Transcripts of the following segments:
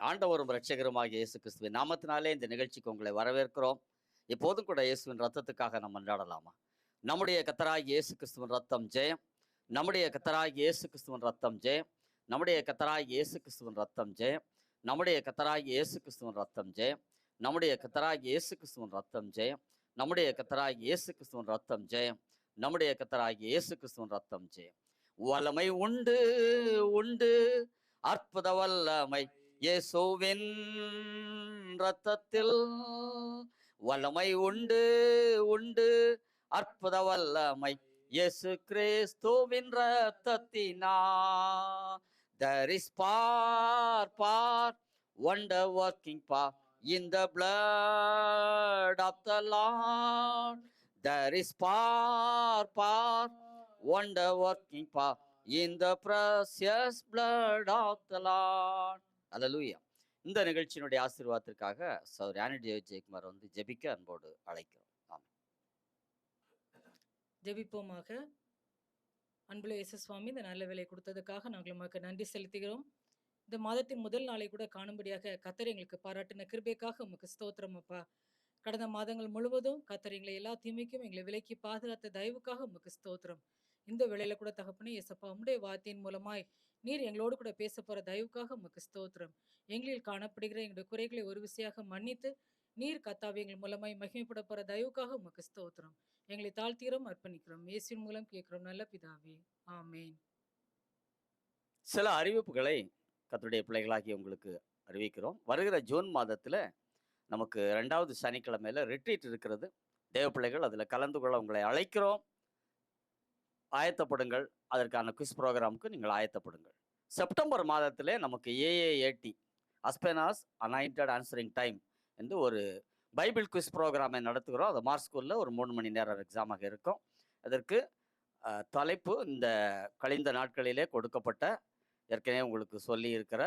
ஆண்டவரும் இரட்சகருமாகிய இயேசு கிறிஸ்துவின் நாமத்தினாலே இந்த நிகழ்ச்சிக்கு உங்களை வரவேற்கிறோம். இப்போதும் கூட இயேசுவின் ரத்தத்துக்காக நம்ம மன்றாடலாமா? நம்முடைய கர்த்தராகிய இயேசு கிறிஸ்துவின் ரத்தம் ஜெயம். நம்முடைய கர்த்தராகிய இயேசு கிறிஸ்துவின் ரத்தம் ஜெயம். நம்முடைய கர்த்தராகிய இயேசு கிறிஸ்துவின் ரத்தம் ஜெயம். நம்முடைய கர்த்தராகிய இயேசு கிறிஸ்துவின் ரத்தம் ஜெயம். நம்முடைய கர்த்தராகிய இயேசு கிறிஸ்துவின் ரத்தம் ஜெயம். நம்முடைய கர்த்தராகிய இயேசு கிறிஸ்துவின் ரத்தம் ஜெயம். நம்முடைய கர்த்தராகிய இயேசு கிறிஸ்துவின் ரத்தம் ஜெயம். வல்லமை உண்டு உண்டு, அற்புத வல்லமை இயேசுவின் ரத்தத்தில். வல்லமை உண்டு உண்டு, அற்புத வல்லமை இயேசு கிறிஸ்துவின் ரத்தத்தினா. There is power, wonder working power in the blood of the Lord. There is power, wonder working power in the precious blood of the Lord. Hallelujah. இந்த நிகழ்ச்சியினுடைய ஆசீர்வாதத்திற்காக சகோதரி ஆனி ஜெயக்குமார் வந்து ஜெபிக்க அன்போடு அழைக்கிறோம். ஆமென். ஜெபிப்போமாக. அன்புள்ள இயேசு சுவாமி, இந்த நல்ல வேலை கொடுத்ததுக்காக நாங்கள் உமக்கு நன்றி செலுத்துகிறோம். இந்த மாதத்தின் முதல் நாளை கூட காணும்படியாக கர்த்தர் எங்களுக்கு பாராட்டின கிருபைக்காக உமக்கு ஸ்தோத்திரம் அப்பா. கடந்த மாதங்கள் முழுவதும் கர்த்தர் எங்களை எல்லா தீமைக்கும் எங்களை விலக்கி பாதுகாத்த தயவுக்காக உமக்கு ஸ்தோத்திரம். இந்த வேளையில கூட தகப்பனே இயேசப்பா, உம்முடைய வார்த்தையின் மூலமாய் நீர் எங்களோடு கூட பேச போற தயவுக்காக உமக்கு ஸ்தோத்திரம். எங்களில் காணப்படுகிற எங்களுடைய குறைகளை ஒரு விசையாக மன்னித்து நீர் கர்த்தாவே எங்கள் மூலமாய் மகிமைப்பட போற தயவுக்காக உமக்கு ஸ்தோத்திரம். எங்களை தாழ்த்தீரோம், அர்ப்பணிக்கிறோம். இயேசுவின் மூலம் கேட்கிறோம் நல்ல பிதாவே, ஆமேன். சில அறிவிப்புகளை கர்த்தருடைய பிள்ளைகளாகி உங்களுக்கு அறிவிக்கிறோம். வருகிற ஜூன் மாதத்தில் நமக்கு 2வது சனிக்கிழமையில் ரிட்ரீட் இருக்கிறது. தேவ பிள்ளைகள் அதில் கலந்து கொள்ள உங்களை அழைக்கிறோம். ஆயத்தப்படுங்கள். அதற்கான குவிஸ் ப்ரோக்ராமுக்கு நீங்கள் ஆயத்தப்படுங்கள். செப்டம்பர் மாதத்திலே நமக்கு AAAT அஸ்பெனாஸ் அனாயிண்டட் ஆன்சரிங் டைம் என்று ஒரு பைபிள் குவிஸ் ப்ரோக்ராமை நடத்துகிறோம். அது மார்க் ஸ்கூலில் ஒரு 3 மணி நேரம் எக்ஸாமாக இருக்கும். அதற்கு தலைப்பு இந்த கழிந்த நாட்களிலே கொடுக்கப்பட்ட, ஏற்கனவே உங்களுக்கு சொல்லி இருக்கிற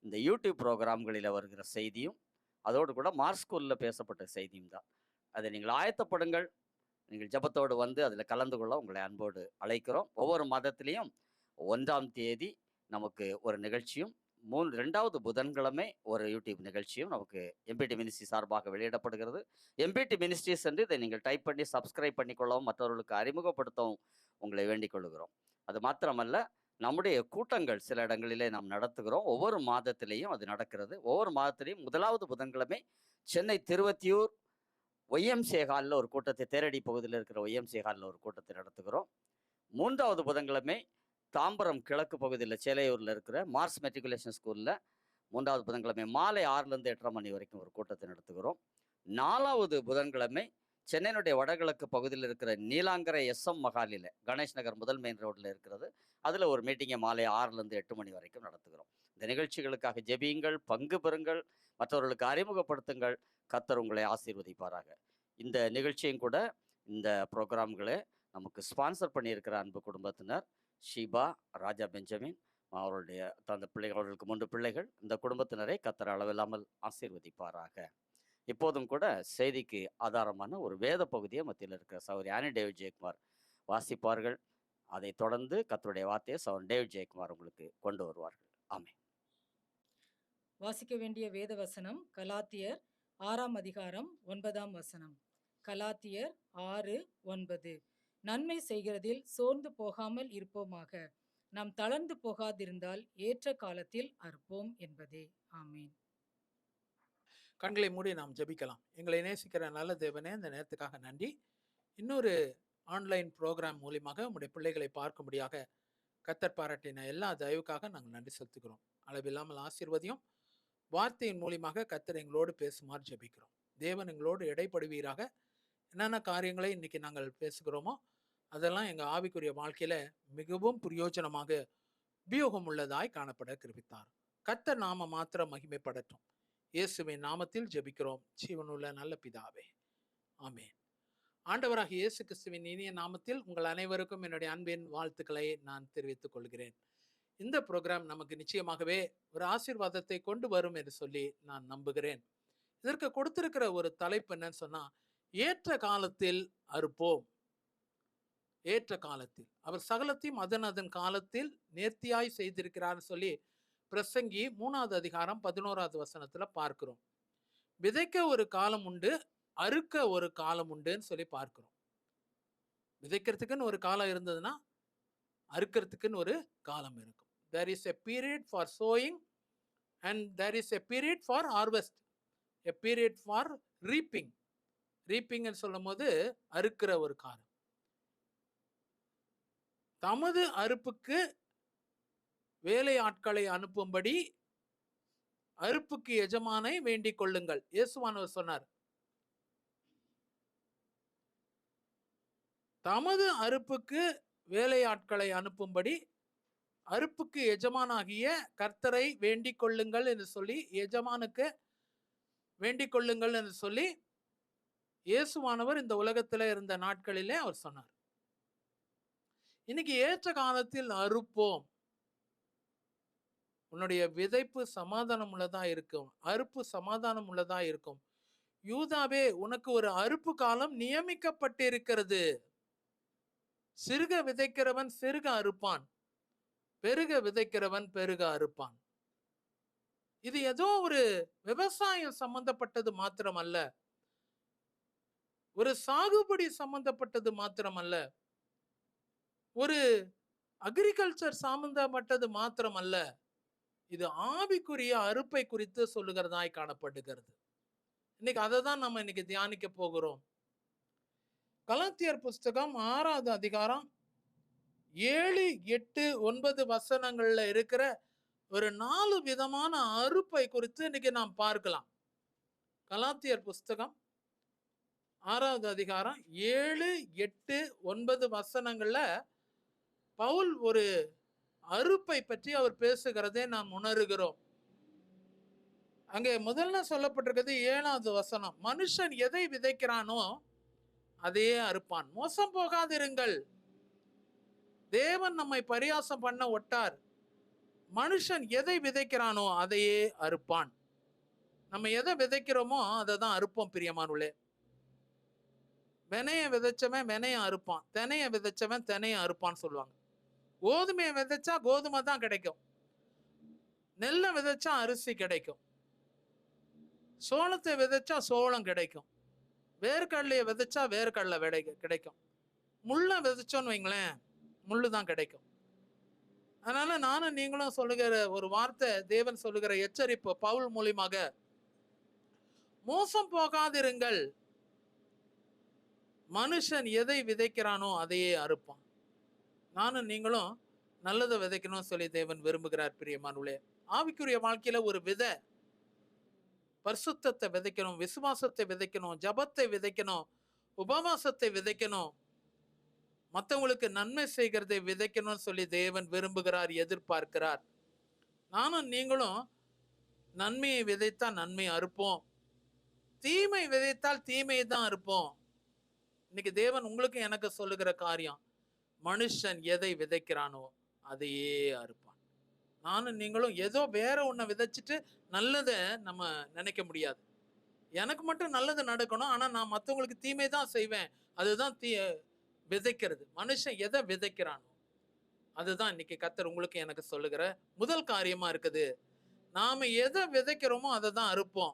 இந்த யூடியூப் ப்ரோக்ராம்களில் வருகிற செய்தியும் அதோடு கூட மார்க் ஸ்கூலில் பேசப்பட்ட செய்தியும் தான். அதை நீங்கள் ஆயத்தப்படுங்கள். நீங்கள் ஜெபத்தோடு வந்து அதில் கலந்து கொள்ள உங்களை அன்போடு அழைக்கிறோம். ஒவ்வொரு மாதத்திலையும் 1ஆம் தேதி நமக்கு ஒரு நிகழ்ச்சியும் 2வது புதன்கிழமை ஒரு யூடியூப் நிகழ்ச்சியும் நமக்கு எம்பிடி மினிஸ்ட்ரி சார்பாக வெளியிடப்படுகிறது. எம்பிடி மினிஸ்ட்ரிஸ் என்று இதை நீங்கள் டைப் பண்ணி சப்ஸ்கிரைப் பண்ணிக்கொள்ளவும் மற்றவர்களுக்கு அறிமுகப்படுத்தவும் உங்களை வேண்டிக் கொள்கிறோம். அது மாத்திரமல்ல, நம்முடைய கூட்டங்கள் சில இடங்களிலே நாம் நடத்துகிறோம். ஒவ்வொரு மாதத்திலையும் அது நடக்கிறது. ஒவ்வொரு மாதத்திலையும் 1வது புதன்கிழமை சென்னை திருவத்தியூர் YMCA ஹாலில் ஒரு கூட்டத்தை, தேரடி பகுதியில் இருக்கிற YMCA ஹாலில் ஒரு கூட்டத்தை நடத்துகிறோம். 3வது புதன்கிழமை தாம்பரம் கிழக்கு பகுதியில் சேலையூரில் இருக்கிற மார்ஸ் மெட்ரிகுலேஷன் ஸ்கூலில் 3வது புதன்கிழமை மாலை 6லேருந்து 8:30 மணி வரைக்கும் ஒரு கூட்டத்தை நடத்துகிறோம். 4வது புதன்கிழமை சென்னையினுடைய வடகிழக்கு பகுதியில் இருக்கிற நீலாங்கரை SM மகாலில், கணேஷ் நகர் முதல் மெயின் ரோட்டில் இருக்கிறது, அதில் ஒரு மீட்டிங்கை மாலை 6லேருந்து 8 மணி வரைக்கும் நடத்துகிறோம். இந்த நிகழ்ச்சிகளுக்காக ஜெபியுங்கள், பங்கு பெறுங்கள், மற்றவர்களுக்கு அறிமுகப்படுத்துங்கள். கர்த்தர் உங்களை ஆசீர்வதிப்பாராக. இந்த நிகழ்ச்சியும் கூட, இந்த ப்ரோக்ராம்களை நமக்கு ஸ்பான்சர் பண்ணியிருக்கிற அன்பு குடும்பத்தினர் ஷீபா, ராஜா பெஞ்சமின், அவருடைய தந்த பிள்ளைகள், அவர்களுக்கு 3 பிள்ளைகள், இந்த குடும்பத்தினரை கர்த்தர் அளவில்லாமல் ஆசீர்வதிப்பாராக. இப்போதும் கூட செய்திக்கு ஆதாரமான ஒரு வேத பகுதியை மத்தியில் இருக்கிற சகோதரி ஆனி டேவிட் ஜெயக்குமார் வாசிப்பார்கள். அதை தொடர்ந்து கர்த்தருடைய வார்த்தையை சகோதரன் டேவிட் ஜெயக்குமார் உங்களுக்கு கொண்டு வருவார்கள். ஆமென். வாசிக்க வேண்டிய வேத வசனம் கலாத்தியர் 6ஆம் அதிகாரம் 9ஆம் வசனம். கலாத்தியர் 6:9. நன்மை செய்கிறதில் சோர்ந்து போகாமல் இருப்போமாக, நாம் தளர்ந்து போகாதிருந்தால் ஏற்ற காலத்தில் அறுப்போம் என்பதே. ஆமீன். கண்களை மூடி நாம் ஜெபிக்கலாம். எங்களை நேசிக்கிற நல்ல தேவனே, இந்த நேரத்துக்காக நன்றி. இன்னொரு ஆன்லைன் ப்ரோக்ராம் மூலியமாக உங்களுடைய பிள்ளைகளை பார்க்கும்படியாக கர்த்தர் பாராட்டின எல்லா தயவுக்காக நாங்கள் நன்றி செலுத்துகிறோம். அளவில்லாமல் ஆசீர்வதியும். வார்த்தையின் மூலியமாக கர்த்தர் எங்களோடு பேசுமாறு ஜெபிக்கிறோம். தேவன் எங்களோடு இடைப்படுவீராக. என்னென்ன காரியங்களை இன்னைக்கு நாங்கள் பேசுகிறோமோ அதெல்லாம் எங்கள் ஆவிக்குரிய வாழ்க்கையில மிகவும் பிரயோஜனமாக, உபயோகம் உள்ளதாய் காணப்பட கிருபித்தார். கர்த்தர் நாம மாத்திரம் மகிமைப்படட்டும். இயேசுவின் நாமத்தில் ஜெபிக்கிறோம் ஜீவனுள்ள நல்ல பிதாவே, ஆமென். ஆண்டவராகிய இயேசு கிறிஸ்துவின் இனிய நாமத்தில் உங்கள் அனைவருக்கும் என்னுடைய அன்பின் வாழ்த்துக்களை நான் தெரிவித்துக் கொள்கிறேன். இந்த ப்ரோக்ராம் நமக்கு நிச்சயமாகவே ஒரு ஆசீர்வாதத்தை கொண்டு வரும் என்று சொல்லி நான் நம்புகிறேன். இதற்கு கொடுத்திருக்கிற ஒரு தலைப்பு என்னன்னு சொன்னா, ஏற்ற காலத்தில் அறுப்போம். ஏற்ற காலத்தில் அவர் சகலத்தையும் அதன் காலத்தில் நேர்த்தியாய் செய்திருக்கிறார் சொல்லி பிரசங்கி 3வது அதிகாரம் 11வது வசனத்துல பார்க்கிறோம். விதைக்க ஒரு காலம் உண்டு, அறுக்க ஒரு காலம் உண்டுன்னு சொல்லி பார்க்கிறோம். விதைக்கிறதுக்குன்னு ஒரு காலம் இருந்ததுன்னா அறுக்கிறதுக்குன்னு ஒரு காலம் இருக்கும். There is a period for sowing and there is a period for harvest, a period for reaping. reaping ன்னு சொல்லும் போது அறுக்கிற ஒரு காலம். தமது அறுப்புக்கு வேலை ஆட்களை அனுப்பும்படி அறுப்புக்கு எஜமானை வேண்டிக் கொள்ளுங்கள். இயேசுவானவர் சொன்னார், தமது அறுப்புக்கு வேலையாட்களை அனுப்பும்படி அறுப்புக்கு எஜமானாகிய கர்த்தரை வேண்டிக் கொள்ளுங்கள் என்று சொல்லி, எஜமானுக்கு வேண்டிக் கொள்ளுங்கள் என்று சொல்லி இயேசுவானவர் இந்த உலகத்தில் இருந்த நாட்களிலே அவர் சொன்னார். இன்னைக்கு ஏற்ற காலத்தில் அறுப்போம். உன்னுடைய விதைப்பு சமாதானம் உள்ளதா இருக்கும், அறுப்பு சமாதானம் உள்ளதா இருக்கும். யூதாவே, உனக்கு ஒரு அறுப்பு காலம் நியமிக்கப்பட்டிருக்கிறது. சிறுக விதைக்கிறவன் சிறுக அறுப்பான், பெருக விதைக்கிறவன் பெருக அறுப்பான். இது ஏதோ ஒரு விவசாயம் சம்பந்தப்பட்டது மாத்திரமல்ல, ஒரு சாகுபடி சம்பந்தப்பட்டது மாத்திரமல்ல, ஒரு அக்ரிகல்ச்சர் சம்பந்தப்பட்டது மாத்திரமல்ல, இது ஆவிக்குரிய அறுப்பை குறித்து சொல்லுகிறதாய் காணப்படுகிறது. இன்னைக்கு அதை தான் நம்ம இன்னைக்கு தியானிக்க போகிறோம். கலாத்தியர் புஸ்தகம் 6வது அதிகாரம் 7, 8, 9 வசனங்கள்ல இருக்கிற ஒரு 4 விதமான அறுப்பை குறித்து இன்னைக்கு நாம் பார்க்கலாம். கலாத்தியர் புஸ்தகம் 6வது அதிகாரம் 7, 8, 9 வசனங்கள்ல பவுல் ஒரு அறுப்பை பற்றி அவர் பேசுகிறதை நாம் உணர்கிறோம். அங்கே முதல்ல சொல்லப்பட்டிருக்கிறது 7வது வசனம், மனுஷன் எதை விதைக்கிறானோ அதையே அறுப்பான். மோசம் போகாதிருங்கள், தேவன் நம்மை பரியாசம் பண்ண ஒட்டார். மனுஷன் எதை விதைக்கிறானோ அதையே அறுப்பான். நம்ம எதை விதைக்கிறோமோ அதை தான் அறுப்போம். பிரியமானுள்ளே, வெனைய விதைச்சவன் வெனைய அறுப்பான், தெனைய விதைச்சவன் தெனைய அறுப்பான்னு சொல்லுவாங்க. கோதுமையை விதைச்சா கோதுமை தான் கிடைக்கும், நெல்லை விதைச்சா அரிசி கிடைக்கும், சோளத்தை விதைச்சா சோளம் கிடைக்கும், வேர்க்கடலையை விதைச்சா வேர்க்கடலை கிடைக்கும், முள்ளை விதைச்சோன்னு வைங்களேன் முள்ளு தான் கிடைக்கும். அதனால நானும் நீங்களும் சொல்லுகிற ஒரு வார்த்தை, தேவன் சொல்லுகிற எச்சரிப்பு பவுல் மூலியமாக, மோசம் போகாதிருங்கள், மனுஷன் எதை விதைக்கிறானோ அதையே அறுப்பான். நானும் நீங்களும் நல்லதை விதைக்கணும்னு சொல்லி தேவன் விரும்புகிறார். பிரியமானுள்ளே, ஆவிக்குரிய வாழ்க்கையில ஒரு விதை, பரிசுத்தத்தை விதைக்கணும், விசுவாசத்தை விதைக்கணும், ஜபத்தை விதைக்கணும், உபவாசத்தை விதைக்கணும், மற்றவங்களுக்கு நன்மை செய்கிறதை விதைக்கணும்னு சொல்லி தேவன் விரும்புகிறார், எதிர்பார்க்கிறார். நானும் நீங்களும் நன்மையை விதைத்தா நன்மை அறுப்போம், தீமை விதைத்தால் தீமையை தான் அறுப்போம். இன்னைக்கு தேவன் உங்களுக்கு எனக்கு சொல்லுகிற காரியம், மனுஷன் எதை விதைக்கிறானோ அதையே அறுப்பான். நானும் நீங்களும் ஏதோ வேற ஒன்றை விதைச்சிட்டு நல்லதை நம்ம நினைக்க முடியாது. எனக்கு மட்டும் நல்லது நடக்கணும், ஆனா நான் மற்றவங்களுக்கு தீமை தான் செய்வேன், அதுதான் விதைக்கிறது. மனுஷன் எதை விதைக்கிறானோ அதுதான் இன்னைக்கு கர்த்தர் உங்களுக்கு எனக்கு சொல்லுகிற முதல் காரியமா இருக்குது. நாம எதை விதைக்கிறோமோ அதை தான் அறுப்போம்.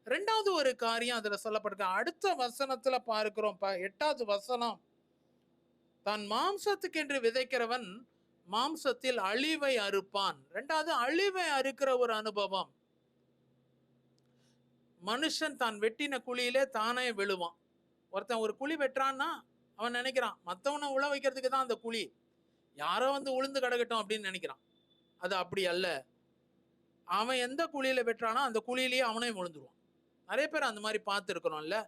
2வது ஒரு காரியம் அதுல சொல்லப்பட்டிருக்க, அடுத்த வசனத்துல பார்க்கிறோம். 8வது வசனம், தான் மாம்சத்துக்கு என்று விதைக்கிறவன் மாம்சத்தில் அழிவை அறுப்பான். 2வது அழிவை அறுக்கிற ஒரு அனுபவம். மனுஷன் தான் வெட்டின குழியிலே தானே விழுவான். ஒருத்தன் ஒரு குழி வெட்டுறான்னா அவன் நினைக்கிறான் மற்றவனை உழ வைக்கிறதுக்கு தான் அந்த குழி, யாரோ வந்து உளுந்து கிடக்கட்டும் அப்படின்னு நினைக்கிறான். அது அப்படி அல்ல. அவன் எந்த குழியில வெட்டுறானோ அந்த குழியிலேயே அவனே விழுந்துருவான். நிறைய பேர் அந்த மாதிரி பார்த்து இருக்கிறோம்ல.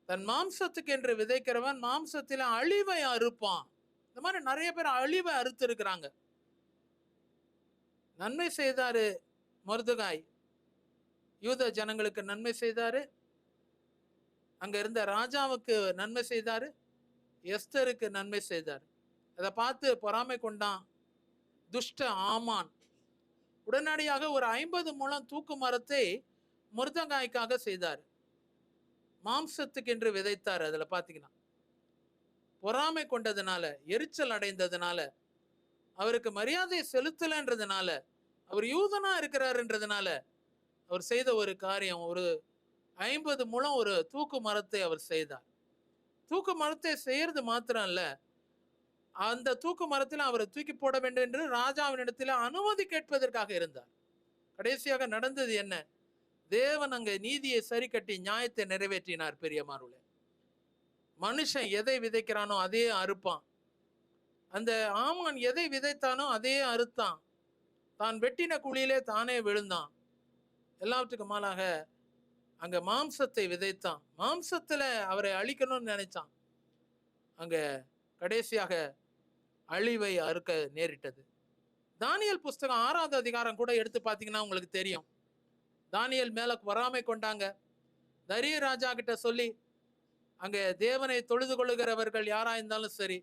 தன் மாம்சத்துக்கு என்று விதைக்கிறவன் மாம்சத்தில அழிவை அறுப்பான். இந்த மாதிரி நிறைய பேர் அழிவை அறுத்து இருக்கிறாங்க. நன்மை செய்தாரு மொர்தெகாய், யூத ஜனங்களுக்கு நன்மை செய்தாரு, அங்க இருந்த ராஜாவுக்கு நன்மை செய்தாரு, எஸ்தருக்கு நன்மை செய்தார். அதை பார்த்து பொறாமை கொண்டான் துஷ்ட ஆமான். உடனடியாக ஒரு 50 முழம் தூக்கு மரத்தை மொர்தெகாய்க்காக செய்தார். மாம்சத்துக்கு என்று விதைத்தார். அதுல பாத்தீங்கன்னா பொறாமை கொண்டதுனால, எரிச்சல் அடைந்ததுனால அவருக்கு மரியாதை செலுத்தலைன்றதுனால, அவர் யூதனா இருக்கிறாருன்றதுனால அவர் செய்த ஒரு காரியம், ஒரு 50 முழம் ஒரு தூக்கு மரத்தை அவர் செய்தார். தூக்கு மரத்தை செய்யறது மாத்திரம் இல்ல, அந்த தூக்கு மரத்தில் அவரை தூக்கி போட வேண்டும் என்று ராஜாவினிடத்தில் அனுமதி கேட்பதற்காக இருந்தார். கடைசியாக நடந்தது என்ன? தேவன் அங்க நீதியை சரி கட்டி நியாயத்தை நிறைவேற்றினார். பெரியமானவர்களே, மனுஷன் எதை விதைக்கிறானோ அதே அறுப்பான். அந்த ஆமான் எதை விதைத்தானோ அதே அறுத்தான். தான் வெட்டின குழியிலே தானே விழுந்தான். எல்லாவற்றுக்கும் மேலாக அங்க மாம்சத்தை விதைத்தான். மாம்சத்துல அவரை அழிக்கணும்னு நினைச்சான். அங்க கடைசியாக அழிவை அறுக்க நேரிட்டது. தானியேல் புஸ்தகம் 6வது அதிகாரம் கூட எடுத்து பார்த்தீங்கன்னா உங்களுக்கு தெரியும். தானியேல் மேல வராமை கொண்டாங்க. தரிய ராஜா கிட்ட சொல்லி அங்க தேவனை தொழுது கொள்ளுகிறவர்கள் யாரா இருந்தாலும் சரி,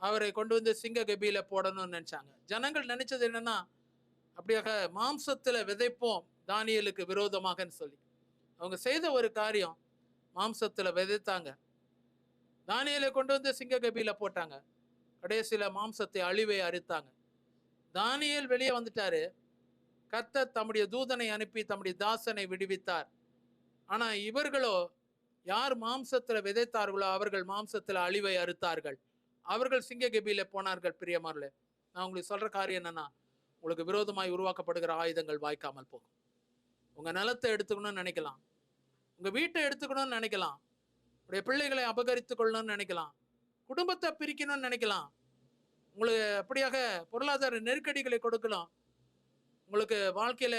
அவரை கொண்டு வந்து சிங்க கபியில போடணும்னு நினைச்சாங்க. ஜனங்கள் நினைச்சது என்னன்னா, அப்படியாக மாம்சத்துல விதைப்போம் தானியேலுக்கு விரோதமாகன்னு சொல்லி அவங்க செய்த ஒரு காரியம், மாம்சத்துல விதைத்தாங்க. தானியேலை கொண்டு வந்து சிங்க கபியில போட்டாங்க. கடைசியில மாம்சத்தை அழிவை அறுத்தாங்க. தானியேல் வெளியே வந்துட்டாரு. கர்த்தர் தம்முடைய தூதனை அனுப்பி தம்முடைய தாசனை விடுவித்தார். ஆனா இவர்களோ யார் மாம்சத்துல விதைத்தார்களோ அவர்கள் மாம்சத்துல அழிவை அறுத்தார்கள். அவர்கள் சிங்க கபியில போனார்கள். பிரியமானவர்களே, நான் உங்களுக்கு சொல்ற காரியம் என்னன்னா, உங்களுக்கு விரோதமாய் உருவாக்கப்படுகிற ஆயுதங்கள் வாய்க்காமல் போகும். உங்க நிலத்தை எடுத்துக்கணும்னு நினைக்கலாம், உங்க வீட்டை எடுத்துக்கணும்னு நினைக்கலாம், உடைய பிள்ளைகளை அபகரித்துக் கொள்ளணும்னு நினைக்கலாம், குடும்பத்தை பிரிக்கணும்னு நினைக்கலாம், உங்களுக்கு அப்படியாக பொருளாதார நெருக்கடிகளை கொடுக்கலாம், உங்களுக்கு வாழ்க்கையில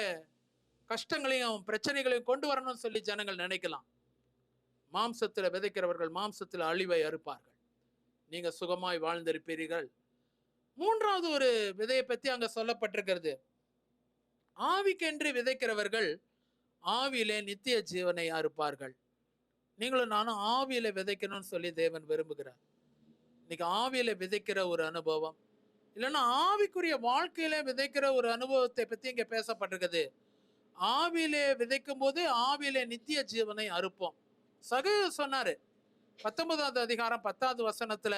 கஷ்டங்களையும் பிரச்சனைகளையும் கொண்டு வரணும்னு சொல்லி ஜனங்கள் நினைக்கலாம். மாம்சத்துல விதைக்கிறவர்கள் மாம்சத்துல அழிவை அறுப்பார்கள். நீங்க சுகமாய் வாழ்ந்திருப்பீர்கள். மூன்றாவது ஒரு விதையை பத்தி அங்க சொல்லப்பட்டிருக்கிறது. ஆவிக்கென்று விதைக்கிறவர்கள் ஆவியிலே நித்திய ஜீவனை அறுப்பார்கள். நீங்களும் நானும் ஆவியில விதைக்கணும்னு சொல்லி தேவன் விரும்புகிறார். இன்னைக்கு ஆவியில விதைக்கிற ஒரு அனுபவம், இல்லைன்னா ஆவிக்குரிய வாழ்க்கையில விதைக்கிற ஒரு அனுபவத்தை பத்தி இங்க பேசப்பட்டிருக்குது. ஆவியிலே விதைக்கும் போது ஆவியிலே நித்திய ஜீவனை அறுப்போம். சகேயு சொன்னாரு 19வது அதிகாரம் 10வது வசனத்துல,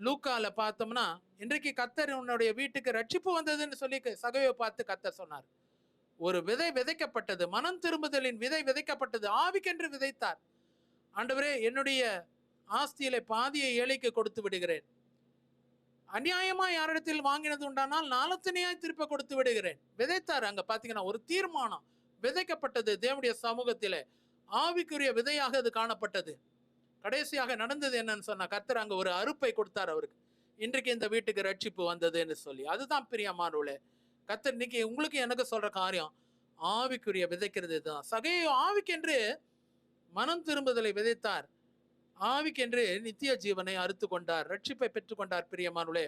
லூக்கால பார்த்தோம்னா, இன்றைக்கு கர்த்தர் உன்னுடைய வீட்டுக்கு ரட்சிப்பு வந்ததுன்னு சொல்லி சகேயுவை பார்த்து கர்த்தர் சொன்னார். ஒரு விதை விதைக்கப்பட்டது, மனம் திரும்புதலின் விதை விதைக்கப்பட்டது. ஆவிக்கென்று விதைத்தார். ஆண்டவரே, என்னுடைய ஆஸ்தியில பாதியை ஏழைக்கு கொடுத்து விடுகிறேன். அநியாயமா யாரிடத்தில் வாங்கினது உண்டானால் நாலத்தனையாய் திருப்ப கொடுத்து விடுகிறேன். விதைத்தார். அங்க பாத்தீங்கன்னா ஒரு தீர்மானம் விதைக்கப்பட்டது. தேவனுடைய சமூகத்திலே ஆவிக்குரிய விதையாக அது காணப்பட்டது. கடைசியாக நடந்தது என்னன்னு சொன்னா, கர்த்தர் அங்க ஒரு அறுப்பை கொடுத்தார் அவருக்கு. இன்றைக்கு இந்த வீட்டுக்கு ரட்சிப்பு வந்ததுன்னு சொல்லி. அதுதான் பிரியமானவர்களே, கர்த்தர் இன்னைக்கு உங்களுக்கு எனக்கு சொல்ற காரியம், ஆவிக்குரிய விதைக்கிறது தான். சகேயு ஆவிக்கென்று மனம் திரும்புதலை விதைத்தார். ஆவிக்கென்று நித்திய ஜீவனை அறுத்து கொண்டார், ரட்சிப்பை பெற்றுக்கொண்டார். பிரியமானவர்களே,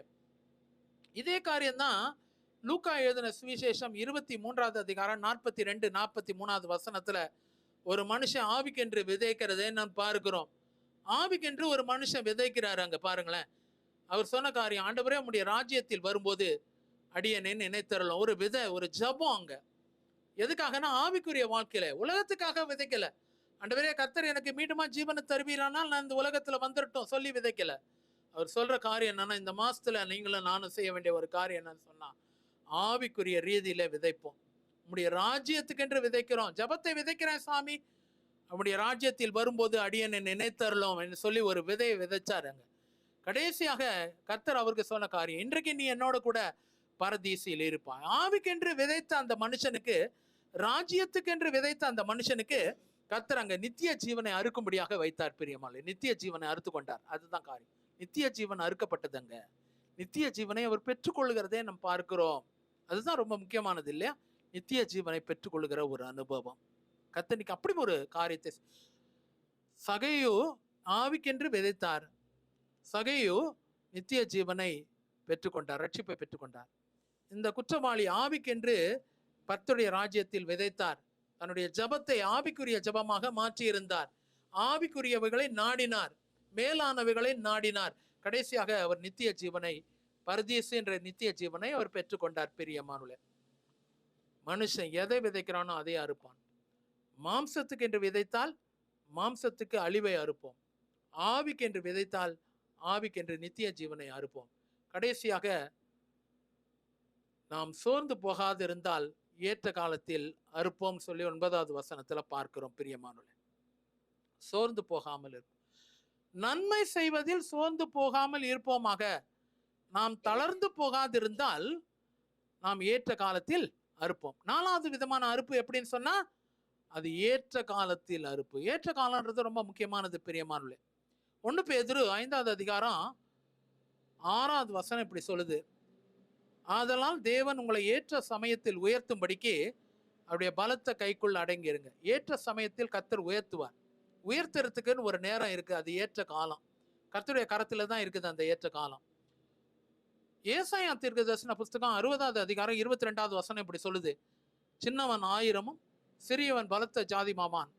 இதே காரியம்தான் லூக்கா எழுதின சுவிசேஷம் 23வது அதிகாரம் 42, 43வது வசனத்துல ஒரு மனுஷன் ஆவிக்கென்று விதைக்கிறதை நான் பார்க்கிறோம். ஆவிக்கென்று ஒரு மனுஷன் விதைக்கிறாரு. அங்க பாருங்களேன், அவர் சொன்ன காரியம், ஆண்டவரே உம்முடைய ராஜ்யத்தில் வரும்போது அடியேனை நினைத்தரலாம். ஒரு விதை, ஒரு ஜபம். அங்க எதுக்காகனா ஆவிக்குரிய வாழ்க்கையில, உலகத்துக்காக விதைக்கல. ஆண்டவரே, கர்த்தர் எனக்கு மீண்டுமா ஜீவனை தருவீரானால் நான் இந்த உலகத்துல வந்துட்டோம் சொல்லி விதைக்கல. அவர் சொல்ற காரியம் என்னன்னா, இந்த மாசத்துல நீங்களும் நானும் செய்ய வேண்டிய ஒரு காரியம் என்னன்னு சொன்னா, ஆவிக்குரிய ரீதியில விதைப்போம். நம்முடைய ராஜ்யத்துக்கென்று விதைக்கிறோம். ஜபத்தை விதைக்கிறேன் சாமி, நம்முடைய ராஜ்யத்தில் வரும்போது அடியனை நினைத்தரலாம் என்று சொல்லி ஒரு விதையை விதைச்சாரு. அங்க கடைசியாக கர்த்தர் அவருக்கு சொன்ன காரியம், இன்றைக்கு நீ என்னோட கூட பரதீசியில் இருப்பான். ஆவிக்கென்று விதைத்த அந்த மனுஷனுக்கு, ராஜ்யத்துக்கென்று விதைத்த அந்த மனுஷனுக்கு கர்த்தர் அங்க நித்திய ஜீவனை அறுக்கும்படியாக வைத்தார். பிரியமானவர்களே, நித்திய ஜீவனை அறுத்து கொண்டார். அதுதான் காரியம். நித்திய ஜீவன் அறுக்கப்பட்டது. அங்க நித்திய ஜீவனை அவர் பெற்றுக்கொள்கிறதே நம்ம பார்க்கிறோம். அதுதான் ரொம்ப முக்கியமானது இல்லையா? நித்திய ஜீவனை பெற்றுக்கொள்கிற ஒரு அனுபவம். கர்த்தருக்கு அப்படி ஒரு காரியத்தை சகேயு ஆவிக்கென்று விதைத்தார். சகேயு நித்திய ஜீவனை பெற்றுக்கொண்டார், ரட்சிப்பை பெற்றுக்கொண்டார். இந்த குற்றவாளி ஆவிக்கென்று கர்த்தருடைய ராஜ்யத்தில் விதைத்தார். தன்னுடைய ஜபத்தை ஆவிக்குரிய ஜபமாக மாற்றி இருந்தார். ஆவிக்குரியவைகளை நாடினார், மேலானவைகளை நாடினார். கடைசியாக அவர் நித்திய ஜீவனை, பரதீசு என்ற நித்திய ஜீவனை அவர் பெற்றுக்கொண்டார். பிரியமானவர்களே, மனுஷன் எதை விதைக்கிறானோ அதை அறுப்பான். மாம்சத்துக்கு என்று விதைத்தால் மாம்சத்துக்கு அழிவை அறுப்போம். ஆவிக்கென்று விதைத்தால் ஆவிக்கென்று நித்திய ஜீவனை அறுப்போம். கடைசியாக நாம் சோர்ந்து போகாதிருந்தால் ஏற்ற காலத்தில் அறுப்போம் சொல்லி 9வது வசனத்துல பார்க்கிறோம். பிரியமானவர்களே, சோர்ந்து போகாமல் இருப்போம். நன்மை செய்வதில் சோர்ந்து போகாமல் இருப்போமாக. நாம் தளர்ந்து போகாதிருந்தால் நாம் ஏற்ற காலத்தில் அறுப்போம். 4வது விதமான அறுப்பு எப்படின்னு சொன்னா, அது ஏற்ற காலத்தில் அறுப்பு. ஏற்ற காலம்ன்றது ரொம்ப முக்கியமானது பிரியமானவர்களே. 1 பேதுரு 5வது அதிகாரம் 6வது வசனம் இப்படி சொல்லுது, ஆதலால் தேவன் உங்களை ஏற்ற சமயத்தில் உயர்த்தும்படிக்கு அவருடைய பலத்த கைக்குள் அடங்கிருங்க. ஏற்ற சமயத்தில் கர்த்தர் உயர்த்துவார். உயர்த்துறதுக்குன்னு ஒரு நேரம் இருக்கு, அது ஏற்ற காலம். கர்த்தருடைய கரத்துல தான் இருக்குது அந்த ஏற்ற காலம். ஏசாயா தீர்க்கதரிசன புஸ்தகம் 60வது அதிகாரம் 22வது வசனம் இப்படி சொல்லுது, சின்னவன் 1000 சிறியவன் பலத்த ஜாதி மாமான்,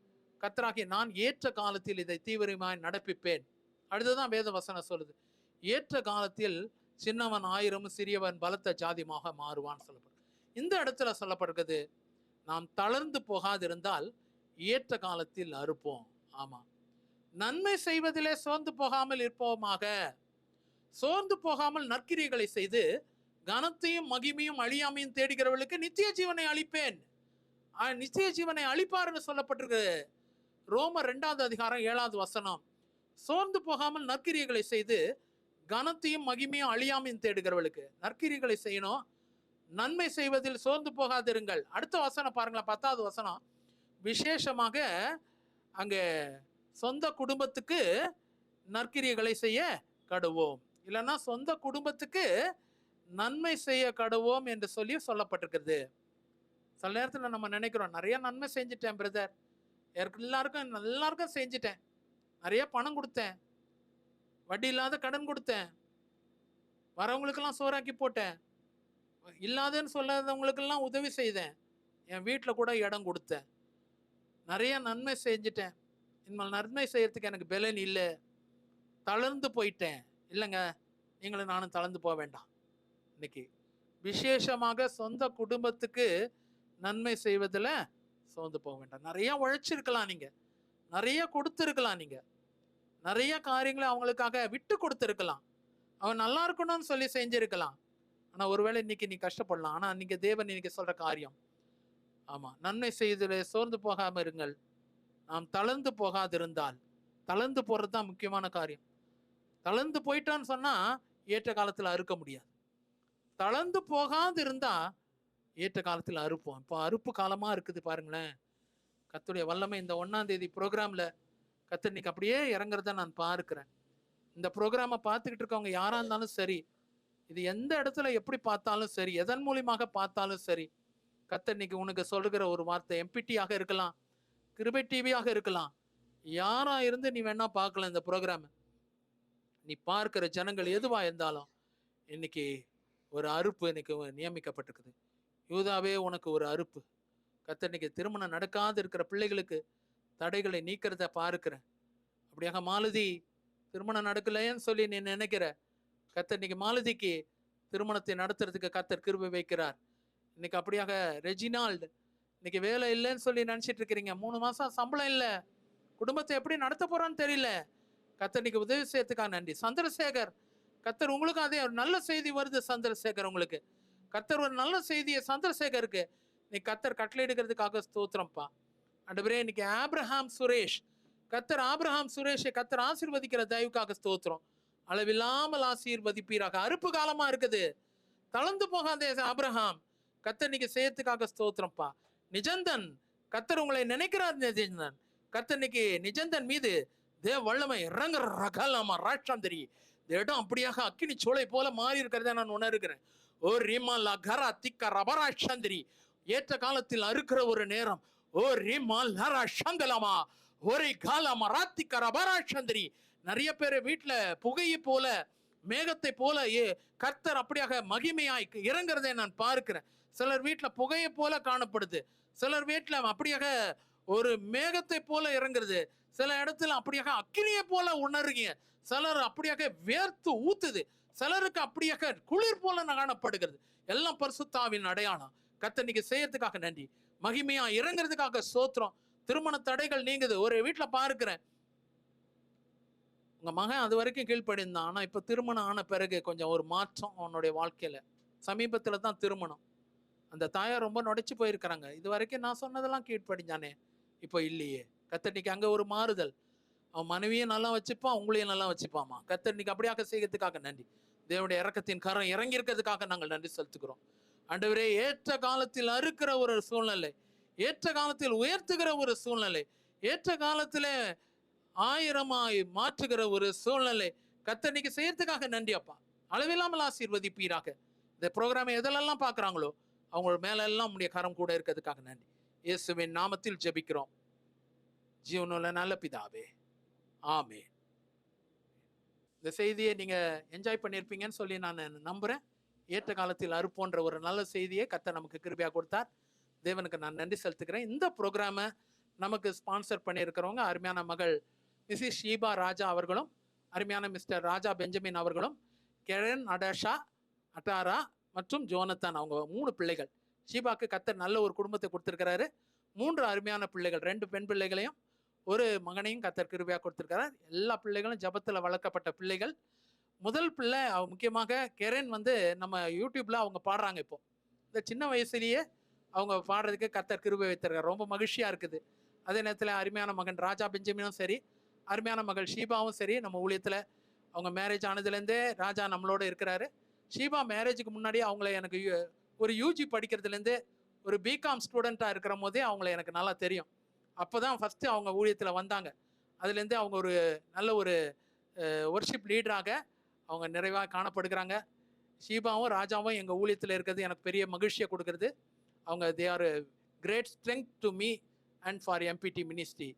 கர்த்தராகிய நான் ஏற்ற காலத்தில் இதை தீவிரமாய் நடப்பிப்பேன். அடுத்ததான் வேத வசனம் சொல்லுது, ஏற்ற காலத்தில் சின்னவன் 1000 சிறியவன் பலத்த ஜாதிமாக மாறுவான்னு சொல்லப்படுது. இந்த இடத்துல சொல்லப்படுகிறது, நாம் தளர்ந்து போகாதிருந்தால் ஏற்ற காலத்தில் அறுப்போம். ஆமா, நன்மை செய்வதிலே சோர்ந்து போகாமல் இருப்போமாக. சோர்ந்து போகாமல் நற்கிரியைகளை செய்து கனத்தையும் மகிமையும் அழியாமையும் தேடுகிறவர்களுக்கு நித்திய ஜீவனை அளிப்பேன். நித்திய ஜீவனை அளிப்பார்னு சொல்லப்பட்டிருக்கு. ரோமர் 2வது அதிகாரம் 7வது வசனம். சோர்ந்து போகாமல் நற்கிரியைகளை செய்து கனத்தையும் மகிமையும் அழியாமையும் தேடுகிறவர்களுக்கு. நற்கிரியைகளை செய்யணும், நன்மை செய்வதில் சோர்ந்து போகாதிருங்கள். அடுத்த வசனம் பாருங்களேன், 10வது வசனம். விசேஷமாக அங்கே சொந்த குடும்பத்துக்கு நற்கிரியைகளை செய்ய கடுவோம், இல்லைன்னா சொந்த குடும்பத்துக்கு நன்மை செய்ய கடுவோம் என்று சொல்லி சொல்லப்பட்டிருக்கிறது. சில நேரத்தில் நம்ம நினைக்கிறோம், நிறைய நன்மை செஞ்சுட்டேன் பிரதர், எல்லாருக்கும் செஞ்சுட்டேன், நிறைய பணம் கொடுத்தேன், வட்டி இல்லாத கடன் கொடுத்தேன், வரவங்களுக்கெல்லாம் சோறாக்கி போட்டேன், இல்லாதன்னு சொல்லாதவங்களுக்கெல்லாம் உதவி செய்தேன், என் வீட்டில் கூட இடம் கொடுத்தேன், நிறைய நன்மை செஞ்சுட்டேன், இனிமேல் நன்மை செய்யறதுக்கு எனக்கு பலன் இல்லை, தளர்ந்து போயிட்டேன். இல்லைங்க, நீங்களும் நானும் தளர்ந்து போக வேண்டாம். இன்னைக்கு விசேஷமாக சொந்த குடும்பத்துக்கு நன்மை செய்வதில் சோர்ந்து போக வேண்டாம். நிறைய உழைச்சிருக்கலாம், நீங்க நிறைய கொடுத்துருக்கலாம், நீங்க நிறைய காரியங்களை அவங்களுக்காக விட்டு கொடுத்துருக்கலாம், அவன் நல்லா இருக்கணும்னு சொல்லி செஞ்சிருக்கலாம். ஆனா ஒருவேளை இன்னைக்கு நீ கஷ்டப்படலாம். ஆனா நீங்க தேவன் இன்னைக்கு சொல்ற காரியம், ஆமா, நன்மை செய்வதில் சோர்ந்து போகாம இருங்கள். நாம் தளர்ந்து போகாதிருந்தால், தளர்ந்து போறது தான் முக்கியமான காரியம். தளர்ந்து போயிட்டான்னு சொன்னா ஏற்ற காலத்துல அறுக்க முடியாது. தளர்ந்து போகாது இருந்தா ஏற்ற காலத்துல அறுப்போம். இப்போ அறுப்பு காலமா இருக்குது பாருங்களேன். கர்த்தருடைய வல்லமை இந்த 1ஆம் தேதி ப்ரோக்ராம்ல கர்த்தர் இன்னைக்கு அப்படியே இறங்குறத நான் பார்க்கிறேன். இந்த ப்ரோக்ராமை பார்த்துக்கிட்டு இருக்கவங்க யாரா இருந்தாலும் சரி, இது எந்த இடத்துல எப்படி பார்த்தாலும் சரி, எதன் மூலியமாக பார்த்தாலும் சரி, கர்த்தர் இன்னைக்கு உனக்கு சொல்லுகிற ஒரு வார்த்தை, எம்பிடியாக இருக்கலாம், கிருபை டிவியாக இருக்கலாம், யாரா இருந்து நீ வேணா பார்க்கலாம் இந்த ப்ரோக்ராம். நீ பார்க்கிற ஜனங்கள் எதுவா இருந்தாலும் இன்னைக்கு ஒரு அறுப்பு இன்னைக்கு நியமிக்கப்பட்டிருக்குது. யூதாவே உனக்கு ஒரு அறுப்பு. கர்த்தர் இன்னைக்கு திருமணம் நடக்காது இருக்கிற பிள்ளைகளுக்கு தடைகளை நீக்கிறத பார்க்கிறேன். அப்படியாக மாலதி திருமணம் நடக்கலைன்னு சொல்லி நீ நினைக்கிற, கர்த்தர் இன்னைக்கு மாலதிக்கு திருமணத்தை நடத்துறதுக்கு கர்த்தர் கிருபை வைக்கிறார். இன்னைக்கு அப்படியாக ரெஜினால்டு இன்னைக்கு வேலை இல்லைன்னு சொல்லி நினைச்சிட்டு இருக்கிறீங்க, 3 மாசம் சம்பளம் இல்லை, குடும்பத்தை எப்படி நடத்த போறான்னு தெரியல, கர்த்தர் இன்னைக்கு உதவி செய்யறதுக்காக நன்றி. சந்திரசேகர், கர்த்தர் உங்களுக்கு அதே ஒரு நல்ல செய்தி வருது. சந்திரசேகர், உங்களுக்கு கர்த்தர் ஒரு நல்ல செய்தியை சந்திரசேகருக்கு நீ கர்த்தர் கட்டளையிடுகிறதுக்காக ஸ்தோத்திரம்ப்பா. ஆண்டவரே, இன்னைக்கு ஆபிரகாம் சுரேஷ், கர்த்தர் ஆபிரகாம் சுரேஷை கர்த்தர் ஆசீர்வதிக்கிற தயவுக்காக ஸ்தோத்திரம். அளவில்லாமல் ஆசீர்வதிப்பீராக. அறுப்பு காலமா இருக்குது, தளர்ந்து போகாதே ஆபிரகாம், கர்த்தர் இன்னைக்கு செய்யறதுக்காக ஸ்தோத்திரம்ப்பா. நிஜந்தன், கர்த்தர் உங்களை நினைக்கிறார். நிஜந்தன், கர்த்தர் இன்னைக்கு நிஜந்தன் மீது தேவ வல்லமை இறங்குற ரகலாமா ராட்சாந்தரி, இந்த இடம் அப்படியாக அக்கினி சோலை போல மாறி இருக்கிறத நான் உணர்கிறேன். ஓ ரீமா லகரா திக்க ரபராட்சாந்திரி, ஏற்ற காலத்தில் அறுக்கிற ஒரு நேரம். ஓ ரீமா லரா சந்தலமா ஒரே காலமா ராத்திக்க ரபராட்சாந்திரி. நிறைய பேர் வீட்டுல புகையை போல மேகத்தை போல கர்த்தர் அப்படியாக மகிமையாய் இறங்குறதை நான் பார்க்கிறேன். சிலர் வீட்டுல புகையை போல காணப்படுது, சிலர் வீட்டுல அப்படியாக ஒரு மேகத்தை போல இறங்குறது, சில இடத்துல அப்படியாக அக்கினியை போல உணர்றீங்க, சிலர் அப்படியாக வேர்த்து ஊத்துது, சிலருக்கு அப்படியாக குளிர் போல காணப்படுகிறது. எல்லாம் பரிசுத்தாவின் அடையாளம். கர்த்தர் இன்னைக்கு செய்யறதுக்காக நன்றி, மகிமையா இறங்குறதுக்காக ஸ்தோத்திரம். திருமண தடைகள் நீங்குது. ஒரு வீட்டுல பார்க்கிறேன், உங்க மகன் அது வரைக்கும் கீழ்ப்படிந்தான், ஆனா இப்ப திருமணம் ஆன பிறகு கொஞ்சம் ஒரு மாற்றம் அவனுடைய வாழ்க்கையில. சமீபத்தில் தான் திருமணம். அந்த தாயார் ரொம்ப நொடைச்சு போயிருக்கிறாங்க. இது வரைக்கும் நான் சொன்னதெல்லாம் கீழ்ப்படிஞ்சானே, இப்போ இல்லையே. கர்த்தர் இன்னைக்கு அங்கே ஒரு மாறுதல். அவன் மனைவியும் நல்லா வச்சுப்பான், உங்களையும் நல்லா வச்சுப்பாமா. கர்த்தர் இன்னைக்கு அப்படியாக செய்கிறதுக்காக நன்றி. தேவனுடைய இரக்கத்தின் கரம் இறங்கி இருக்கிறதுக்காக நாங்கள் நன்றி செலுத்துகிறோம். ஆண்டவரே, ஏற்ற காலத்தில் அறுக்கிற ஒரு சூழ்நிலை, ஏற்ற காலத்தில் உயர்த்துகிற ஒரு சூழ்நிலை, ஏற்ற காலத்தில் ஆயிரமாய் மாற்றுகிற ஒரு சூழ்நிலை கர்த்தர் இன்னைக்கு செய்யறதுக்காக நன்றி அப்பா. அளவில்லாமல் ஆசீர்வதிப்பீராக. இந்த ப்ரோக்ராமை எதெல்லாம் பார்க்குறாங்களோ அவங்க மேல எல்லாம் உடைய கரம் கூட இருக்கிறதுக்காக நன்றி. இயேசுவின் நாமத்தில் ஜெபிக்கிறோம் ஜீவனுள்ள நல்ல பிதாவே, ஆமென். இந்த செய்தியை நீங்க என்ஜாய் பண்ணியிருப்பீங்கன்னு சொல்லி நான் நம்புறேன். ஏற்ற காலத்தில் அறுப்போன்ற ஒரு நல்ல செய்தியை கர்த்தர் நமக்கு கிருபையா கொடுத்தார். தேவனுக்கு நான் நன்றி செலுத்துக்கிறேன். இந்த ப்ரோக்ராமை நமக்கு ஸ்பான்சர் பண்ணியிருக்கிறவங்க அருமையான மகள் மிஸ்ஸஸ் ஷீபா ராஜா அவர்களும், அருமையான மிஸ்டர் ராஜா பெஞ்சமின் அவர்களும், கெரன் அடாஷா அட்டாரா மற்றும் ஜோனத்தான், அவங்க 3 பிள்ளைகள். ஷீபாக்கு கர்த்தர் நல்ல ஒரு குடும்பத்தை கொடுத்துருக்கிறாரு. 3 அருமையான பிள்ளைகள், 2 பெண் பிள்ளைகளையும் 1 மகனையும் கர்த்தர் கிருபையா கொடுத்துருக்கிறார். எல்லா பிள்ளைகளும் ஜபத்தில் வளர்க்கப்பட்ட பிள்ளைகள். முதல் பிள்ளை முக்கியமாக கெரன் நம்ம யூடியூப்ல அவங்க பாடுறாங்க. இப்போ இந்த சின்ன வயசுலேயே அவங்க பாடுறதுக்கு கர்த்தர் கிருபை வைத்திருக்கார். ரொம்ப மகிழ்ச்சியா இருக்குது. அதே நேரத்தில் அருமையான மகன் ராஜா பெஞ்சமினும் சரி, அருமையான மகள் ஷீபாவும் சரி, நம்ம ஊழியத்தில் அவங்க மேரேஜ் ஆனதுலேருந்தே ராஜா நம்மளோட இருக்கிறாரு. ஷீபா மேரேஜுக்கு முன்னாடி அவங்கள எனக்கு ஒரு யூஜி படிக்கிறதுலேருந்து ஒரு பிகாம் ஸ்டூடெண்ட்டாக இருக்கிற போதே அவங்கள எனக்கு நல்லா தெரியும். அப்போ தான் ஃபஸ்ட்டு அவங்க ஊழியத்தில் வந்தாங்க. அதுலேருந்து அவங்க ஒரு நல்ல ஒரு ஒர்ஷிப் லீடராக அவங்க நிறைவாக காணப்படுகிறாங்க. ஷீபாவும் ராஜாவும் எங்கள் ஊழியத்தில் இருக்கிறது எனக்கு பெரிய மகிழ்ச்சியை கொடுக்குறது. அவங்க they are great strength to me and for MPD ministry.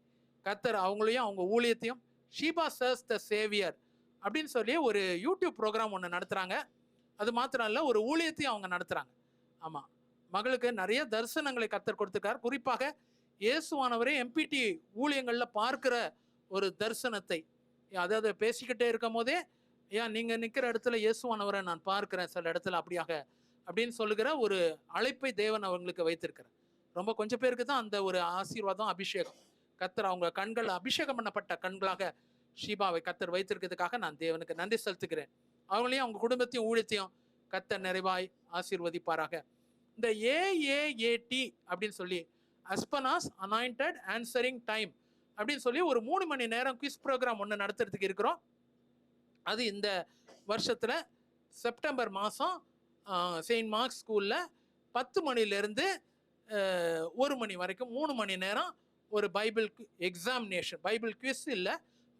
கர்த்தர் அவங்களையும் அவங்க ஊழியத்தையும் ஷீபா சர்ஸ் த சேவியர் அப்படின்னு சொல்லி ஒரு யூடியூப் ப்ரோக்ராம் ஒன்று நடத்துகிறாங்க. அது மாத்திரம் இல்லை, ஒரு ஊழியத்தையும் அவங்க நடத்துகிறாங்க. ஆமாம், மகளுக்கு நிறைய தரிசனங்களை கர்த்தர் கொடுத்துருக்கார். குறிப்பாக இயேசுவானவரே எம்பிடி ஊழியங்களில் பார்க்கிற ஒரு தரிசனத்தை, அதாவது பேசிக்கிட்டே இருக்கும் போதே, ஏன் நீங்கள் நிற்கிற இடத்துல இயேசுவானவரை நான் பார்க்கிறேன் சில இடத்துல அப்படியாக அப்படின்னு சொல்லுகிற ஒரு அழைப்பை தேவன் அவங்களுக்கு வைத்திருக்கிறார். ரொம்ப கொஞ்சம் பேருக்கு தான் அந்த ஒரு ஆசீர்வாதம், அபிஷேகம். கர்த்தர் அவங்க கண்கள் அபிஷேகம் பண்ணப்பட்ட கண்களாக ஷீபாவை கர்த்தர் வைத்திருக்கிறதுக்காக நான் தேவனுக்கு நன்றி செலுத்துகிறேன். அவங்களையும் அவங்க குடும்பத்தையும் ஊழியத்தையும் கர்த்தர் நிறைவாய் ஆசீர்வதிப்பாராக. இந்த ஏஏஏடி அப்படின்னு சொல்லி அஸ்பனாஸ் அனாயிண்டட் ஆன்சரிங் டைம் அப்படின்னு சொல்லி ஒரு 3 மணி நேரம் குவிஸ் ப்ரோக்ராம் ஒன்று நடத்துறதுக்கு இருக்கிறோம். அது இந்த வருஷத்தில் செப்டம்பர் மாதம் செயின்ட் மார்க்ஸ் ஸ்கூலில் 10 மணிலேருந்து 1 மணி வரைக்கும் 3 மணி நேரம் ஒரு பைபிள் எக்ஸாமினேஷன், பைபிள் குவிஸ் இல்லை,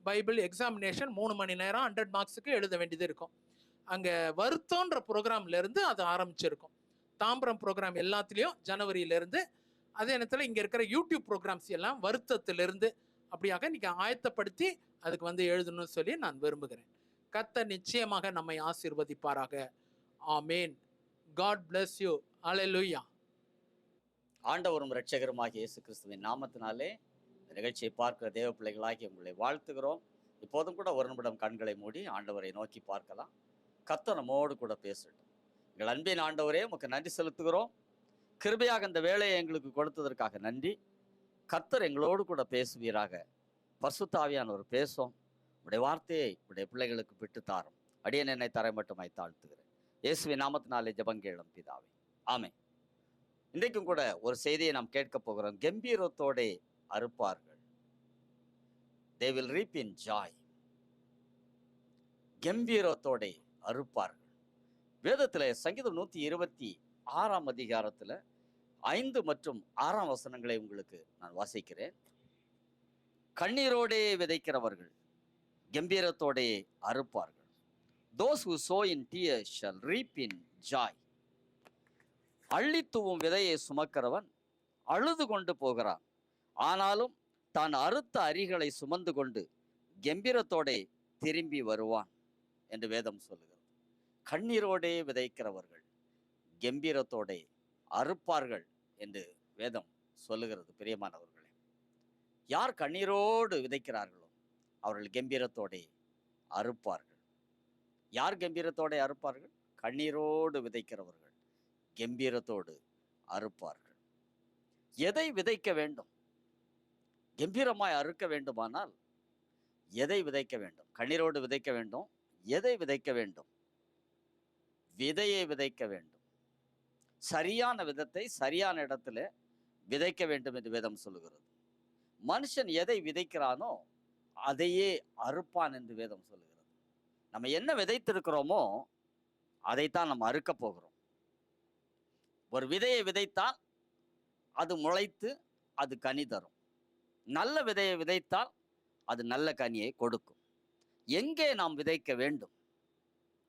பைபிள் எக்ஸாமினேஷன் 3 மணி நேரம் 100 மார்க்ஸுக்கு எழுத வேண்டியது இருக்கும். அங்கே வருத்தம்ன்ற ப்ரோக்ராம்லேருந்து அது ஆரம்பிச்சிருக்கும். தாம்பரம் ப்ரோக்ராம் எல்லாத்துலேயும் ஜனவரியிலேருந்து, அதே நேரத்தில் இங்கே இருக்கிற யூடியூப் ப்ரோக்ராம்ஸ் எல்லாம் வருத்தத்திலிருந்து அப்படியாக இன்றைக்கி ஆயத்தப்படுத்தி அதுக்கு எழுதணும்னு சொல்லி நான் விரும்புகிறேன். கர்த்தர் நிச்சயமாக நம்மை ஆசீர்வதிப்பாராக. ஆமேன். God bless you. அல்லேலூயா. ஆண்டவரும் இரட்சகருமாகிய இயேசு கிறிஸ்துவின் நாமத்தினாலே இந்த நிகழ்ச்சியை பார்க்கிற தேவ பிள்ளைகளாகி உங்களை வாழ்த்துகிறோம். இப்போதும் கூட ஒரு நிமிடம் கண்களை மூடி ஆண்டவரை நோக்கி பார்க்கலாம். கர்த்தர் நம்மோடு கூட பேசட்டும். எங்கள் அன்பின் ஆண்டவரே, உமக்கு நன்றி செலுத்துகிறோம். கிருபையாக இந்த வேலையை எங்களுக்கு கொடுத்ததற்காக நன்றி. கர்த்தர் எங்களோடு கூட பேசுவீராக. பரிசுத்த ஆவியானவர் பேசும். உடைய வார்த்தையை உடைய பிள்ளைகளுக்கு விட்டு தாரும். அடியேன் என்னை தரை மட்டுமாய் தாழ்த்துகிறேன். இயேசுவின் நாமத்தினாலே ஜெபங்கேளும் பிதாவே, ஆமென். இன்றைக்கும் கூட ஒரு செய்தியை நாம் கேட்க போகிறோம். கம்பீரத்தோடே அறுப்பார்கள். They will reap in joy. கம்பீரத்தோடே அறுப்பார்கள். வேதத்தில் சங்கீதம் 126 அதிகாரத்தில் 5 மற்றும் 6 வசனங்களை உங்களுக்கு நான் வாசிக்கிறேன். கண்ணீரோடே விதைக்கிறவர்கள் கம்பீரத்தோடே அறுப்பார்கள். Those who sow in tears shall reap in joy. அள்ளி தூவும் விதையை சுமக்கிறவன் அழுது கொண்டு போகிறான், ஆனாலும் தான் அறுத்த அரிகளை சுமந்து கொண்டு கம்பீரத்தோடே திரும்பி வருவான் என்று வேதம் சொல்லுகிறது. கண்ணீரோடே விதைக்கிறவர்கள் கம்பீரத்தோடே அறுப்பார்கள் என்று வேதம் சொல்லுகிறது. பிரியமானவர்களே, யார் கண்ணீரோடு விதைக்கிறார்களோ அவர்கள் கம்பீரத்தோடே அறுப்பார்கள். யார் கம்பீரத்தோடே அறுப்பார்கள்? கண்ணீரோடு விதைக்கிறவர்கள் கம்பீரத்தோடு அறுப்பார்கள். எதை விதைக்க வேண்டும்? கம்பீரமாய் அறுக்க வேண்டுமானால் எதை விதைக்க வேண்டும்? கண்ணீரோடு விதைக்க வேண்டும். எதை விதைக்க வேண்டும்? விதையை விதைக்க வேண்டும். சரியான விதத்தை சரியான இடத்துல விதைக்க வேண்டும் என்று வேதம் சொல்லுகிறது. மனுஷன் எதை விதைக்கிறானோ அதையே அறுப்பான் என்று வேதம் சொல்லுகிறது. நம்ம என்ன விதைத்திருக்கிறோமோ அதைத்தான் நம்ம அறுக்க போகிறோம். ஒரு விதையை விதைத்தால் அது முளைத்து அது கனி தரும். நல்ல விதையை விதைத்தால் அது நல்ல கனியை கொடுக்கும். எங்கே நாம் விதைக்க வேண்டும்?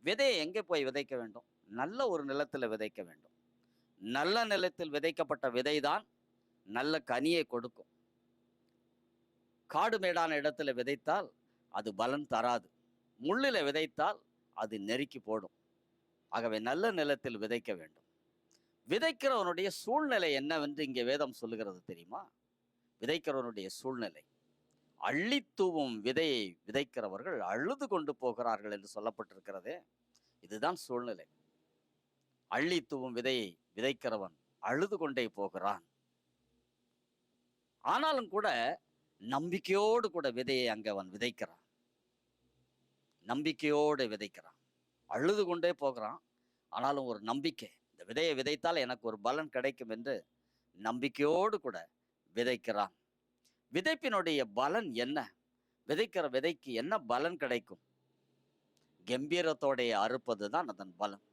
விதையை எங்கே போய் விதைக்க வேண்டும்? நல்ல ஒரு நிலத்தில் விதைக்க வேண்டும். நல்ல நிலத்தில் விதைக்கப்பட்ட விதைதான் நல்ல கனியை கொடுக்கும். காடு மேடான இடத்துல விதைத்தால் அது பலன் தராது. முள்ளில விதைத்தால் அது நெருக்கி போடும். ஆகவே நல்ல நிலத்தில் விதைக்க வேண்டும். விதைக்கிறவனுடைய சூழ்நிலை என்னவென்று இங்கே வேதம் சொல்லுகிறது தெரியுமா? விதைக்கிறவனுடைய சூழ்நிலை, அள்ளி தூவும் விதையை விதைக்கிறவர்கள் அழுது கொண்டு போகிறார்கள் என்று சொல்லப்பட்டிருக்கிறதே. இதுதான் சூழ்நிலை. அள்ளி தூவும் விதையை விதைக்கிறவன் அழுது கொண்டே போகிறான். ஆனாலும் கூட நம்பிக்கையோடு கூட விதையை அங்கே அவன் விதைக்கிறான். நம்பிக்கையோடு விதைக்கிறான். அழுது கொண்டே போகிறான். ஆனாலும் ஒரு நம்பிக்கை, இந்த விதையை விதைத்தால் எனக்கு ஒரு பலன் கிடைக்கும் என்று நம்பிக்கையோடு கூட விதைக்கிறான். விதைப்பினுடைய பலன் என்ன? விதைக்கிற விதைக்கு என்ன பலன் கிடைக்கும்? கம்பீரத்தோடைய அறுப்பது தான் அதன் பலன்.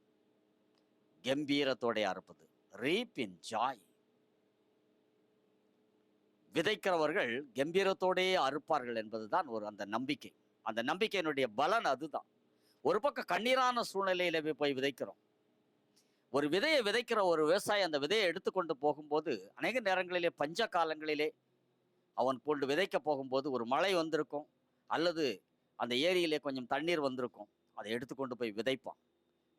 கம்பீரத்தோடைய அறுப்பது, ரீப் இன் ஜாய். விதைக்கிறவர்கள் கம்பீரத்தோடையே அறுப்பார்கள் என்பதுதான் அந்த நம்பிக்கை. அந்த நம்பிக்கையினுடைய பலன் அதுதான். ஒரு பக்கம் கண்ணீரான சூழ்நிலையில போய் விதைக்கிறோம். ஒரு விதையை விதைக்கிற ஒரு விவசாயி அந்த விதையை எடுத்துக்கொண்டு போகும்போது, அநேக நேரங்களிலே பஞ்ச காலங்களிலே அவன் கொண்டு விதைக்க போகும்போது ஒரு மழை வந்திருக்கும், அல்லது அந்த ஏரியிலே கொஞ்சம் தண்ணீர் வந்திருக்கும். அதை எடுத்துக்கொண்டு போய் விதைப்பான்.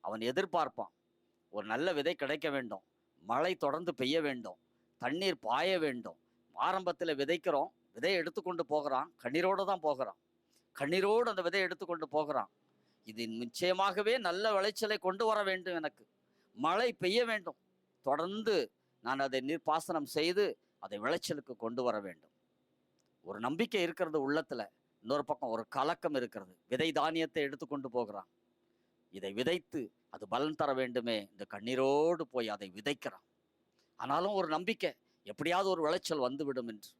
அவன் எதிர்பார்ப்பான், ஒரு நல்ல விதை கிடைக்க வேண்டும், மழை தொடர்ந்து பெய்ய வேண்டும், தண்ணீர் பாய வேண்டும். ஆரம்பத்தில் விதைக்கிறோம், விதையை எடுத்துக்கொண்டு போகிறான், கண்ணீரோடு தான் போகிறான். கண்ணீரோடு அந்த விதையை எடுத்துக்கொண்டு போகிறான். இது நிச்சயமாகவே நல்ல விளைச்சலை கொண்டு வர வேண்டும், எனக்கு மழை பெய்ய வேண்டும், தொடர்ந்து நான் அதை நீர்ப்பாசனம் செய்து அதை விளைச்சலுக்கு கொண்டு வர வேண்டும். ஒரு நம்பிக்கை இருக்கிறது உள்ளத்துல. இன்னொரு பக்கம் ஒரு கலக்கம் இருக்கிறது. விதை தானியத்தை எடுத்துக்கொண்டு போகிறான். இதை விதைத்து அது பலன் தர வேண்டுமே, இந்த கண்ணீரோடு போய் அதை விதைக்கிறான். ஆனாலும் ஒரு நம்பிக்கை, எப்படியாவது ஒரு விளைச்சல் வந்துவிடும் என்று.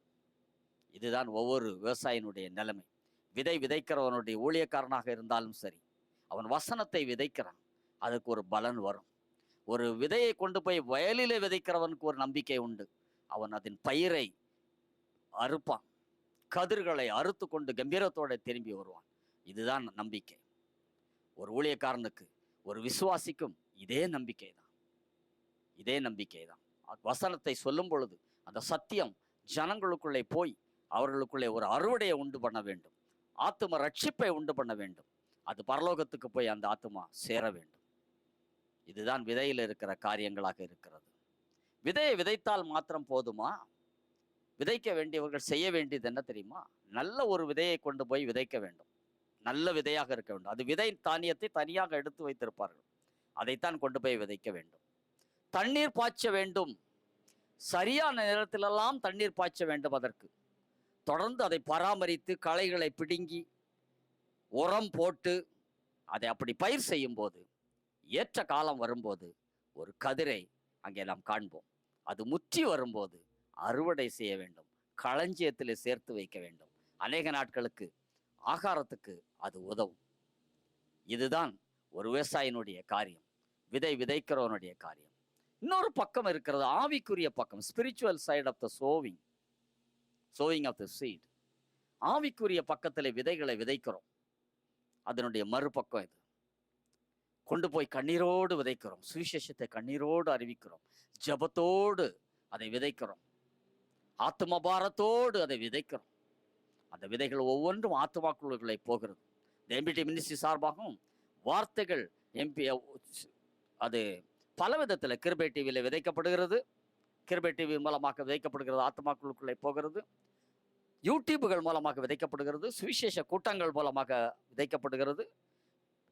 இதுதான் ஒவ்வொரு விவசாயினுடைய நிலைமை. விதை விதைக்கிறவனுடைய ஊழியக்காரனாக இருந்தாலும் சரி, அவன் வசனத்தை விதைக்கிறான், அதுக்கு ஒரு பலன் வரும். ஒரு விதையை கொண்டு போய் வயலிலே விதைக்கிறவனுக்கு ஒரு நம்பிக்கை உண்டு. அவன் அதன் பயிரை அறுப்பான், கதிர்களை அறுத்து கொண்டு கம்பீரத்தோட திரும்பி வருவான். இதுதான் நம்பிக்கை. ஒரு ஊழியக்காரனுக்கு, ஒரு விசுவாசிக்கும் இதே நம்பிக்கை தான். இதே நம்பிக்கை தான். வசனத்தை சொல்லும் பொழுது அந்த சத்தியம் ஜனங்களுக்குள்ளே போய் அவர்களுக்குள்ளே ஒரு அறுவடையை உண்டு பண்ண வேண்டும், ஆத்தும ரட்சிப்பை உண்டு பண்ண வேண்டும். அது பரலோகத்துக்கு போய் அந்த ஆத்துமா சேர வேண்டும். இதுதான் விதையில் இருக்கிற காரியங்களாக இருக்கிறது. விதையை விதைத்தால் மாத்திரம் போதுமா? விதைக்க வேண்டியவர்கள் செய்ய வேண்டியது என்ன தெரியுமா? நல்ல ஒரு விதையை கொண்டு போய் விதைக்க வேண்டும். நல்ல விதையாக இருக்க வேண்டும். அது விதை தானியத்தை தனியாக எடுத்து வைத்திருப்பார்கள், அதைத்தான் கொண்டு போய் விதைக்க வேண்டும். தண்ணீர் பாய்ச்ச வேண்டும். சரியான நேரத்திலெல்லாம் தண்ணீர் பாய்ச்ச வேண்டும். அதற்கு தொடர்ந்து அதை பராமரித்து களைகளை பிடுங்கி உரம் போட்டு அதை அப்படி பயிர் செய்யும் போது, ஏற்ற காலம் வரும்போது ஒரு கதிரை அங்கே நாம் காண்போம். அது முற்றி வரும்போது அறுவடை செய்ய வேண்டும், களஞ்சியத்தில் சேர்த்து வைக்க வேண்டும். அநேக நாட்களுக்கு ஆகாரத்துக்கு அது உதவும். இதுதான் ஒரு விவசாயினுடைய காரியம், விதை விதைக்கிறவனுடைய காரியம். இன்னொரு பக்கம் இருக்கிறது, ஆவிக்குரிய பக்கம், spiritual side of the sowing of the seed. ஆவிக்குரிய பக்கத்தில் விதைகளை விதைக்கிறோம். அதனுடைய மறுபக்கம் இது. கொண்டு போய் கண்ணீரோடு விதைக்கிறோம், சுவிசேஷத்தை கண்ணீரோடு அறிவிக்கிறோம், ஜபத்தோடு அதை விதைக்கிறோம், ஆத்மபாரத்தோடு அதை விதைக்கிறோம். அந்த விதைகள் ஒவ்வொன்றும் ஆத்மாக்குள்ளே போகிறது. எம்பிடி மினிஸ்ட்ரி சார்பாகவும் வார்த்தைகள் அது பல விதத்தில் கிருபை டிவியில் விதைக்கப்படுகிறது. கிருபை டிவி மூலமாக விதைக்கப்படுகிறது, ஆத்மாக்குள்ளுக்குள்ளே போகிறது. யூடியூபுகள் மூலமாக விதைக்கப்படுகிறது, சுவிசேஷ கூட்டங்கள் மூலமாக விதைக்கப்படுகிறது,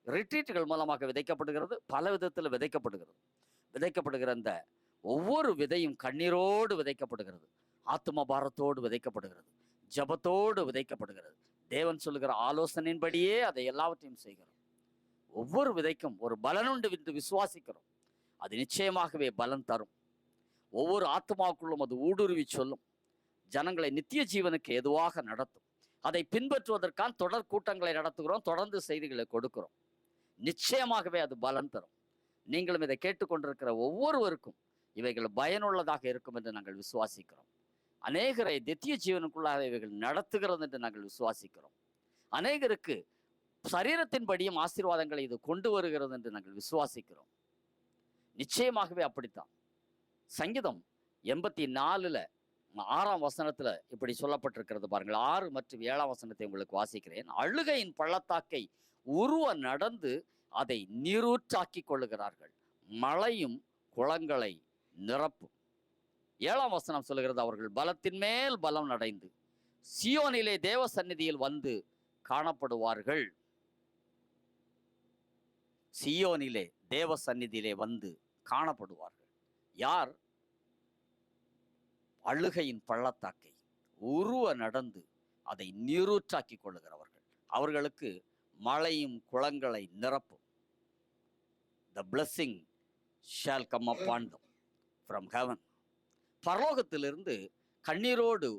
ரிட்ரீட்டுகள் மூலமாக விதைக்கப்படுகிறது, பல விதத்தில் விதைக்கப்படுகிறது. விதைக்கப்படுகிற அந்த ஒவ்வொரு விதையும் கண்ணீரோடு விதைக்கப்படுகிறது, ஆத்ம பாரத்தோடு விதைக்கப்படுகிறது, ஜபத்தோடு விதைக்கப்படுகிறது. தேவன் சொல்லுகிற ஆலோசனையின்படியே அதை எல்லாவற்றையும் செய்கிறோம். ஒவ்வொரு விதைக்கும் ஒரு பலனுண்டு என்று விசுவாசிக்கிறோம். அது நிச்சயமாகவே பலன் தரும். ஒவ்வொரு ஆத்மாவுக்குள்ளும் அது ஊடுருவி சொல்லும். ஜனங்களை நித்திய ஜீவனுக்கு எதுவாக நடத்தும். அதை பின்பற்றுவதற்கான தொடர் கூட்டங்களை நடத்துகிறோம், தொடர்ந்து செய்திகளை கொடுக்கிறோம். நிச்சயமாகவே அது பலன் தரும். நீங்களும் இதை கேட்டுக்கொண்டிருக்கிற ஒவ்வொருவருக்கும் இவைகள் பயனுள்ளதாக இருக்கும் என்று நாங்கள் விசுவாசிக்கிறோம். அநேகரை நித்திய ஜீவனுக்குள்ளாக இவைகள் நடத்துகிறது என்று நாங்கள் விசுவாசிக்கிறோம். அநேகருக்கு சரீரத்தின்படியும் ஆசீர்வாதங்களை இது கொண்டு வருகிறது என்று நாங்கள் விசுவாசிக்கிறோம். நிச்சயமாகவே அப்படித்தான். சங்கீதம் 84 6ஆம் வசனத்துல இப்படி சொல்லப்பட்டிருக்கிறது பாருங்கள். 6 மற்றும் 7ஆம் வசனத்தை உங்களுக்கு வாசிக்கிறேன். அழுகையின் பள்ளத்தாக்கை உருவ நடந்து அதை நீரூற்றாக்கி கொள்ளுகிறார்கள், மழையும் குளங்களை நிரப்பும். 7ஆம் வசனம் சொல்லுகிறது, அவர்கள் பலத்தின் மேல் பலம் அடைந்து சியோனிலே தேவ சந்நிதியில் வந்து காணப்படுவார்கள். சியோனிலே தேவ சந்நிதியிலே வந்து காணப்படுவார்கள். யார்? அழுகையின் பள்ளத்தாக்கை உருவ நடந்து அதை நீரூற்றாக்கி கொள்ளுகிறவர்கள். அவர்களுக்கு மழையும் குளங்களை நிரப்பும். The blessing shall come upon them from heaven. பரலோகத்திலிருந்து கண்ணீரோடு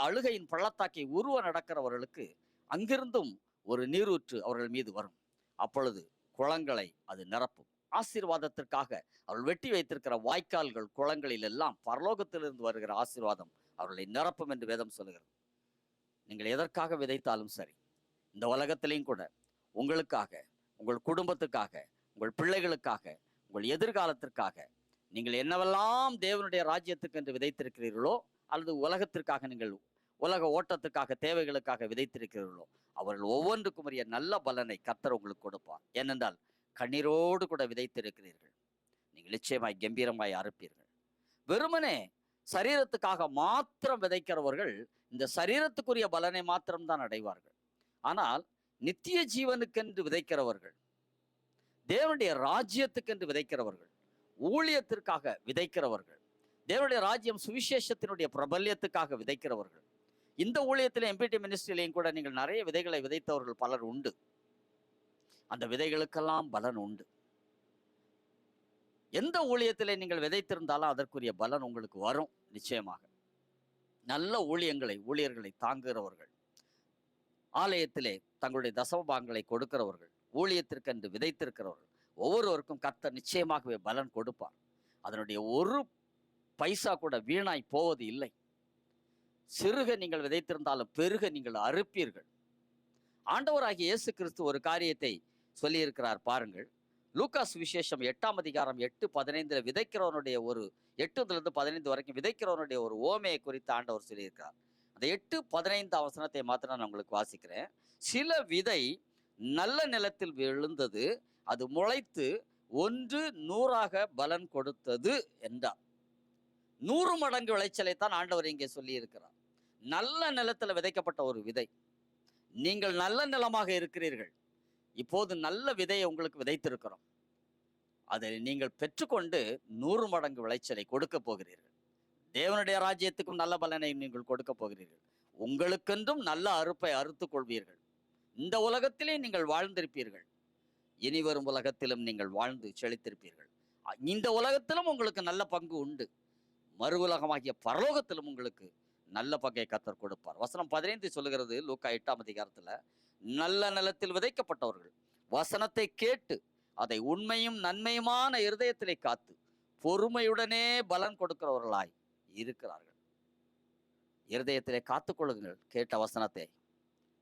அழுகையின் பள்ளத்தாக்கை உருவ நடக்கிறவர்களுக்கு அங்கிருந்தும் ஒரு நீரூற்று அவர்கள் மீது வரும். அப்பொழுது குளங்களை அது நிரப்பும். ஆசீர்வாதத்திற்காக அவர்கள் வெட்டி வைத்திருக்கிற வாய்க்கால்கள், குளங்களில் எல்லாம் பரலோகத்திலிருந்து வருகிற ஆசீர்வாதம் அவர்களை நிரப்பும் என்று வேதம் சொல்லுகிறது. நீங்கள் எதற்காக விதைத்தாலும் சரி, இந்த உலகத்திலையும் கூட உங்களுக்காக, உங்கள் குடும்பத்துக்காக, உங்கள் பிள்ளைகளுக்காக, உங்கள் எதிர்காலத்திற்காக நீங்கள் என்னவெல்லாம் தேவனுடைய ராஜ்யத்துக்கு என்று விதைத்திருக்கிறீர்களோ, அல்லது உலகத்திற்காக நீங்கள் உலக ஓட்டத்துக்காக, தேவைகளுக்காக விதைத்திருக்கிறீர்களோ, அவர்கள் ஒவ்வொன்றுக்கும் உரிய நல்ல பலனை கர்த்தர் உங்களுக்கு கொடுப்பார். ஏனென்றால் கண்ணீரோடு கூட விதைத்திருக்கிறீர்கள். நீங்கள் நிச்சயமாய் கம்பீரமாய் அறுப்பீர்கள். வெறுமனே சரீரத்துக்காக மாத்திரம் விதைக்கிறவர்கள் இந்த சரீரத்துக்குரிய பலனை மாத்திரம்தான் அடைவார்கள். ஆனால் நித்திய ஜீவனுக்கென்று விதைக்கிறவர்கள், தேவனுடைய ராஜ்யத்துக்கென்று விதைக்கிறவர்கள், ஊழியத்திற்காக விதைக்கிறவர்கள், தேவனுடைய ராஜ்யம் சுவிசேஷத்தினுடைய பிரபல்யத்துக்காக விதைக்கிறவர்கள். இந்த ஊழியத்திலே எம்பிடி மினிஸ்ட்ரியிலையும் கூட நீங்கள் நிறைய விதைகளை விதைத்தவர்கள் பலர் உண்டு. அந்த விதைகளுக்கெல்லாம் பலன் உண்டு. எந்த ஊழியத்திலே நீங்கள் விதைத்திருந்தாலும் அதற்குரிய பலன் உங்களுக்கு வரும். நிச்சயமாக நல்ல ஊழியர்களை தாங்குகிறவர்கள், ஆலயத்திலே தங்களுடைய தசமபாகங்களை கொடுக்கிறவர்கள், ஊழியத்திற்கென்று விதைத்திருக்கிறவர்கள் ஒவ்வொருவருக்கும் கர்த்தர் நிச்சயமாகவே பலன் கொடுப்பார். அதனுடைய ஒரு பைசா கூட வீணாய் போவது இல்லை. சிறுக நீங்கள் விதைத்திருந்தாலும் பெருக நீங்கள் அறுப்பீர்கள். ஆண்டவராகிய இயேசு கிறிஸ்து ஒரு காரியத்தை சொல்லியிருக்கிறார் பாருங்கள். லூக்காஸ் விசேஷம் 8ஆம் அதிகாரம் 8:15 விதைக்கிறவனுடைய ஒரு 8-15 வரைக்கும் விதைக்கிறவனுடைய ஒரு ஓமையை குறித்து ஆண்டவர் சொல்லியிருக்கிறார். அந்த 8:15 வசனத்தை மாத்திரம் நான் உங்களுக்கு வாசிக்கிறேன். சில விதை நல்ல நிலத்தில் விழுந்தது, அது முளைத்து 100 பலன் கொடுத்தது என்றார். 100 மடங்கு விளைச்சலைத்தான் ஆண்டவர் இங்கே சொல்லி இருக்கிறார். நல்ல நிலத்தில் விதைக்கப்பட்ட ஒரு விதை. நீங்கள் நல்ல நிலமாக இருக்கிறீர்கள். இப்போது நல்ல விதையை உங்களுக்கு விதைத்திருக்கிறோம். அதை நீங்கள் பெற்றுக்கொண்டு 100 மடங்கு விளைச்சலை கொடுக்க போகிறீர்கள். தேவனுடைய ராஜ்யத்துக்கும் நல்ல பலனை நீங்கள் கொடுக்க போகிறீர்கள். உங்களுக்கென்றும் நல்ல அறுப்பை அறுத்து கொள்வீர்கள். இந்த உலகத்திலே நீங்கள் வாழ்ந்திருப்பீர்கள். இனி வரும் உலகத்திலும் நீங்கள் வாழ்ந்து செழித்திருப்பீர்கள். இந்த உலகத்திலும் உங்களுக்கு நல்ல பங்கு உண்டு. மறு உலகமாகிய பரலோகத்திலும் உங்களுக்கு நல்ல பங்கை கர்த்தர் கொடுப்பார். வசனம் 15 சொல்லுகிறது, லூக்கா 8ஆம் அதிகாரத்துல, நல்ல நிலத்தில் விதைக்கப்பட்டவர்கள் வசனத்தை கேட்டு அதை உண்மையும் நன்மையுமான இருதயத்திலே காத்து பொறுமையுடனே பலன் கொடுக்கிறவர்களாய் இருக்கிறார்கள். இருதயத்திலே காத்துக்கொள்ளுங்கள். கேட்ட வசனத்தை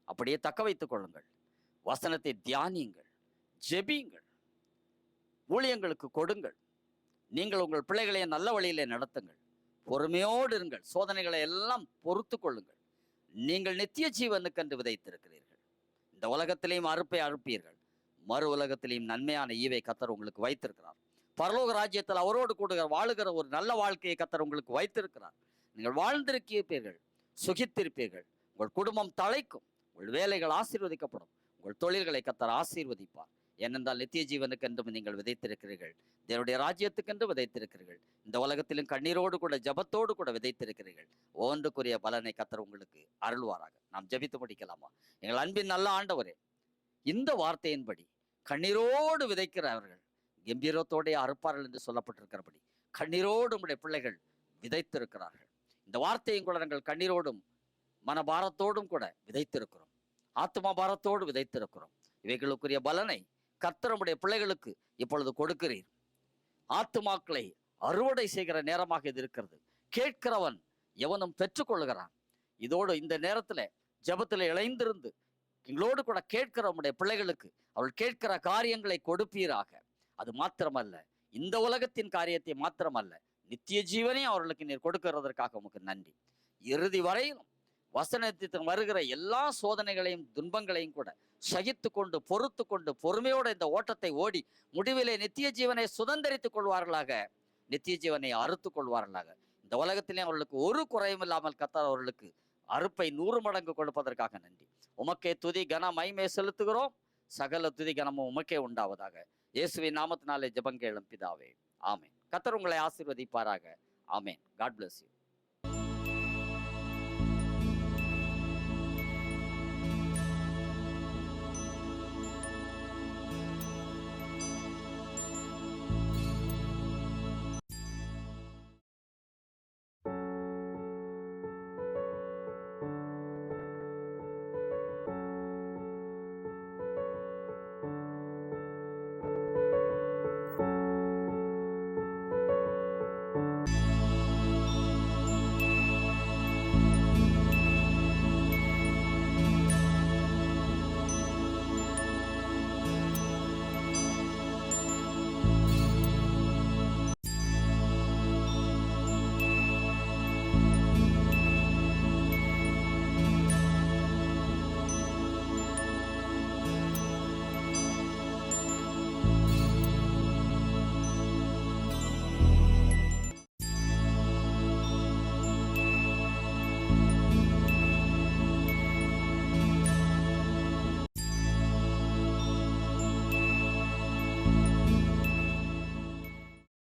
அப்படியே தக்க வைத்துக் கொள்ளுங்கள். வசனத்தை தியானியுங்கள், ஜெபியுங்கள், ஊழியங்களுக்கு கொடுங்கள். நீங்கள் உங்கள் பிள்ளைகளையே நல்ல வழியிலே நடத்துங்கள். பொறுமையோடு இருங்கள். சோதனைகளை எல்லாம் பொறுத்து கொள்ளுங்கள். நீங்கள் நித்திய ஜீவனுக்கென்று விதைத்திருக்கிறீர்கள். இந்த உலகத்திலேயும் அறுப்பை அறுப்பீர்கள். மறு உலகத்திலேயும் நன்மையான ஈவை கர்த்தர் உங்களுக்கு வைத்திருக்கிறார். பரலோக ராஜ்யத்தில் அவரோடு கூட வாழுகிற ஒரு நல்ல வாழ்க்கையை கர்த்தர் உங்களுக்கு வைத்திருக்கிறார். நீங்கள் வாழ்ந்திருப்பீர்கள், சுகித்திருப்பீர்கள். உங்கள் குடும்பம் தழைக்கும். உங்கள் வேலைகள் ஆசீர்வதிக்கப்படும். உங்கள் தொழில்களை கர்த்தர் ஆசீர்வதிப்பார். ஏனென்றால் நித்திய ஜீவனுக்கென்றும் நீங்கள் விதைத்திருக்கிறீர்கள். தேவனுடைய ராஜ்யத்துக்கென்று விதைத்திருக்கிறீர்கள். இந்த உலகத்திலும் கண்ணீரோடு கூட ஜபத்தோடு கூட விதைத்திருக்கிறீர்கள். ஒன்றுக்குரிய பலனை கர்த்தர் உங்களுக்கு அருள்வாராக. நாம் ஜெபித்து முடிக்கலாமா? எங்கள் அன்பின் நல்ல ஆண்டவரே, இந்த வார்த்தையின்படி கண்ணீரோடு விதைக்கிறவர்கள் கம்பீரத்தோடைய அறுப்பார்கள் என்று சொல்லப்பட்டிருக்கிறபடி கண்ணீரோடு உம்முடைய பிள்ளைகள் விதைத்திருக்கிறார்கள். இந்த வார்த்தையும் கூட நாங்கள் கண்ணீரோடும் மனபாரத்தோடும் கூட விதைத்திருக்கிறோம். ஆத்மா பாரத்தோடு விதைத்திருக்கிறோம். இவைகளுக்குரிய பலனை கர்த்தர் நம்முடைய பிள்ளைகளுக்கு இப்பொழுது கொடுக்கிறீர். ஆத்துமாக்களை அறுவடை செய்கிற நேரமாக இது இருக்கிறது. கேட்கிறவன் எவனும் பெற்றுக்கொள்கிறான். இதோடு இந்த நேரத்துல ஜெபத்துல இணைந்திருந்து எங்களோடு கூட கேட்கிற நம்முடைய பிள்ளைகளுக்கு அவள் கேட்கிற காரியங்களை கொடுப்பீராக. அது மாத்திரமல்ல, இந்த உலகத்தின் காரியத்தை மாத்திரமல்ல, நித்திய ஜீவனையும் அவர்களுக்கு நீர் கொடுக்கிறதற்காக உமக்கு நன்றி. இறுதி வரையிலும் வசனத்திற்கு வருகிற எல்லா சோதனைகளையும் துன்பங்களையும் கூட சகித்து கொண்டு பொறுத்து கொண்டு பொறுமையோடு இந்த ஓட்டத்தை ஓடி முடிவிலே நித்திய ஜீவனை சுதந்திரித்துக் கொள்வார்களாக, நித்திய ஜீவனை அறுத்து கொள்வார்களாக. இந்த உலகத்திலே அவர்களுக்கு ஒரு குறையும் இல்லாமல் கர்த்தர் அவர்களுக்கு அறுப்பை 100 மடங்கு கொடுப்பதற்காக நன்றி. உமக்கே துதி கன மகிமை செலுத்துகிறோம். சகல துதி கனமும் உமக்கே உண்டாவதாக. இயேசுவின் நாமத்தினாலே ஜெபம் கேளும் பிதாவே, ஆமென். கர்த்தர் உங்களை ஆசீர்வதிப்பாராக. ஆமென். God bless you.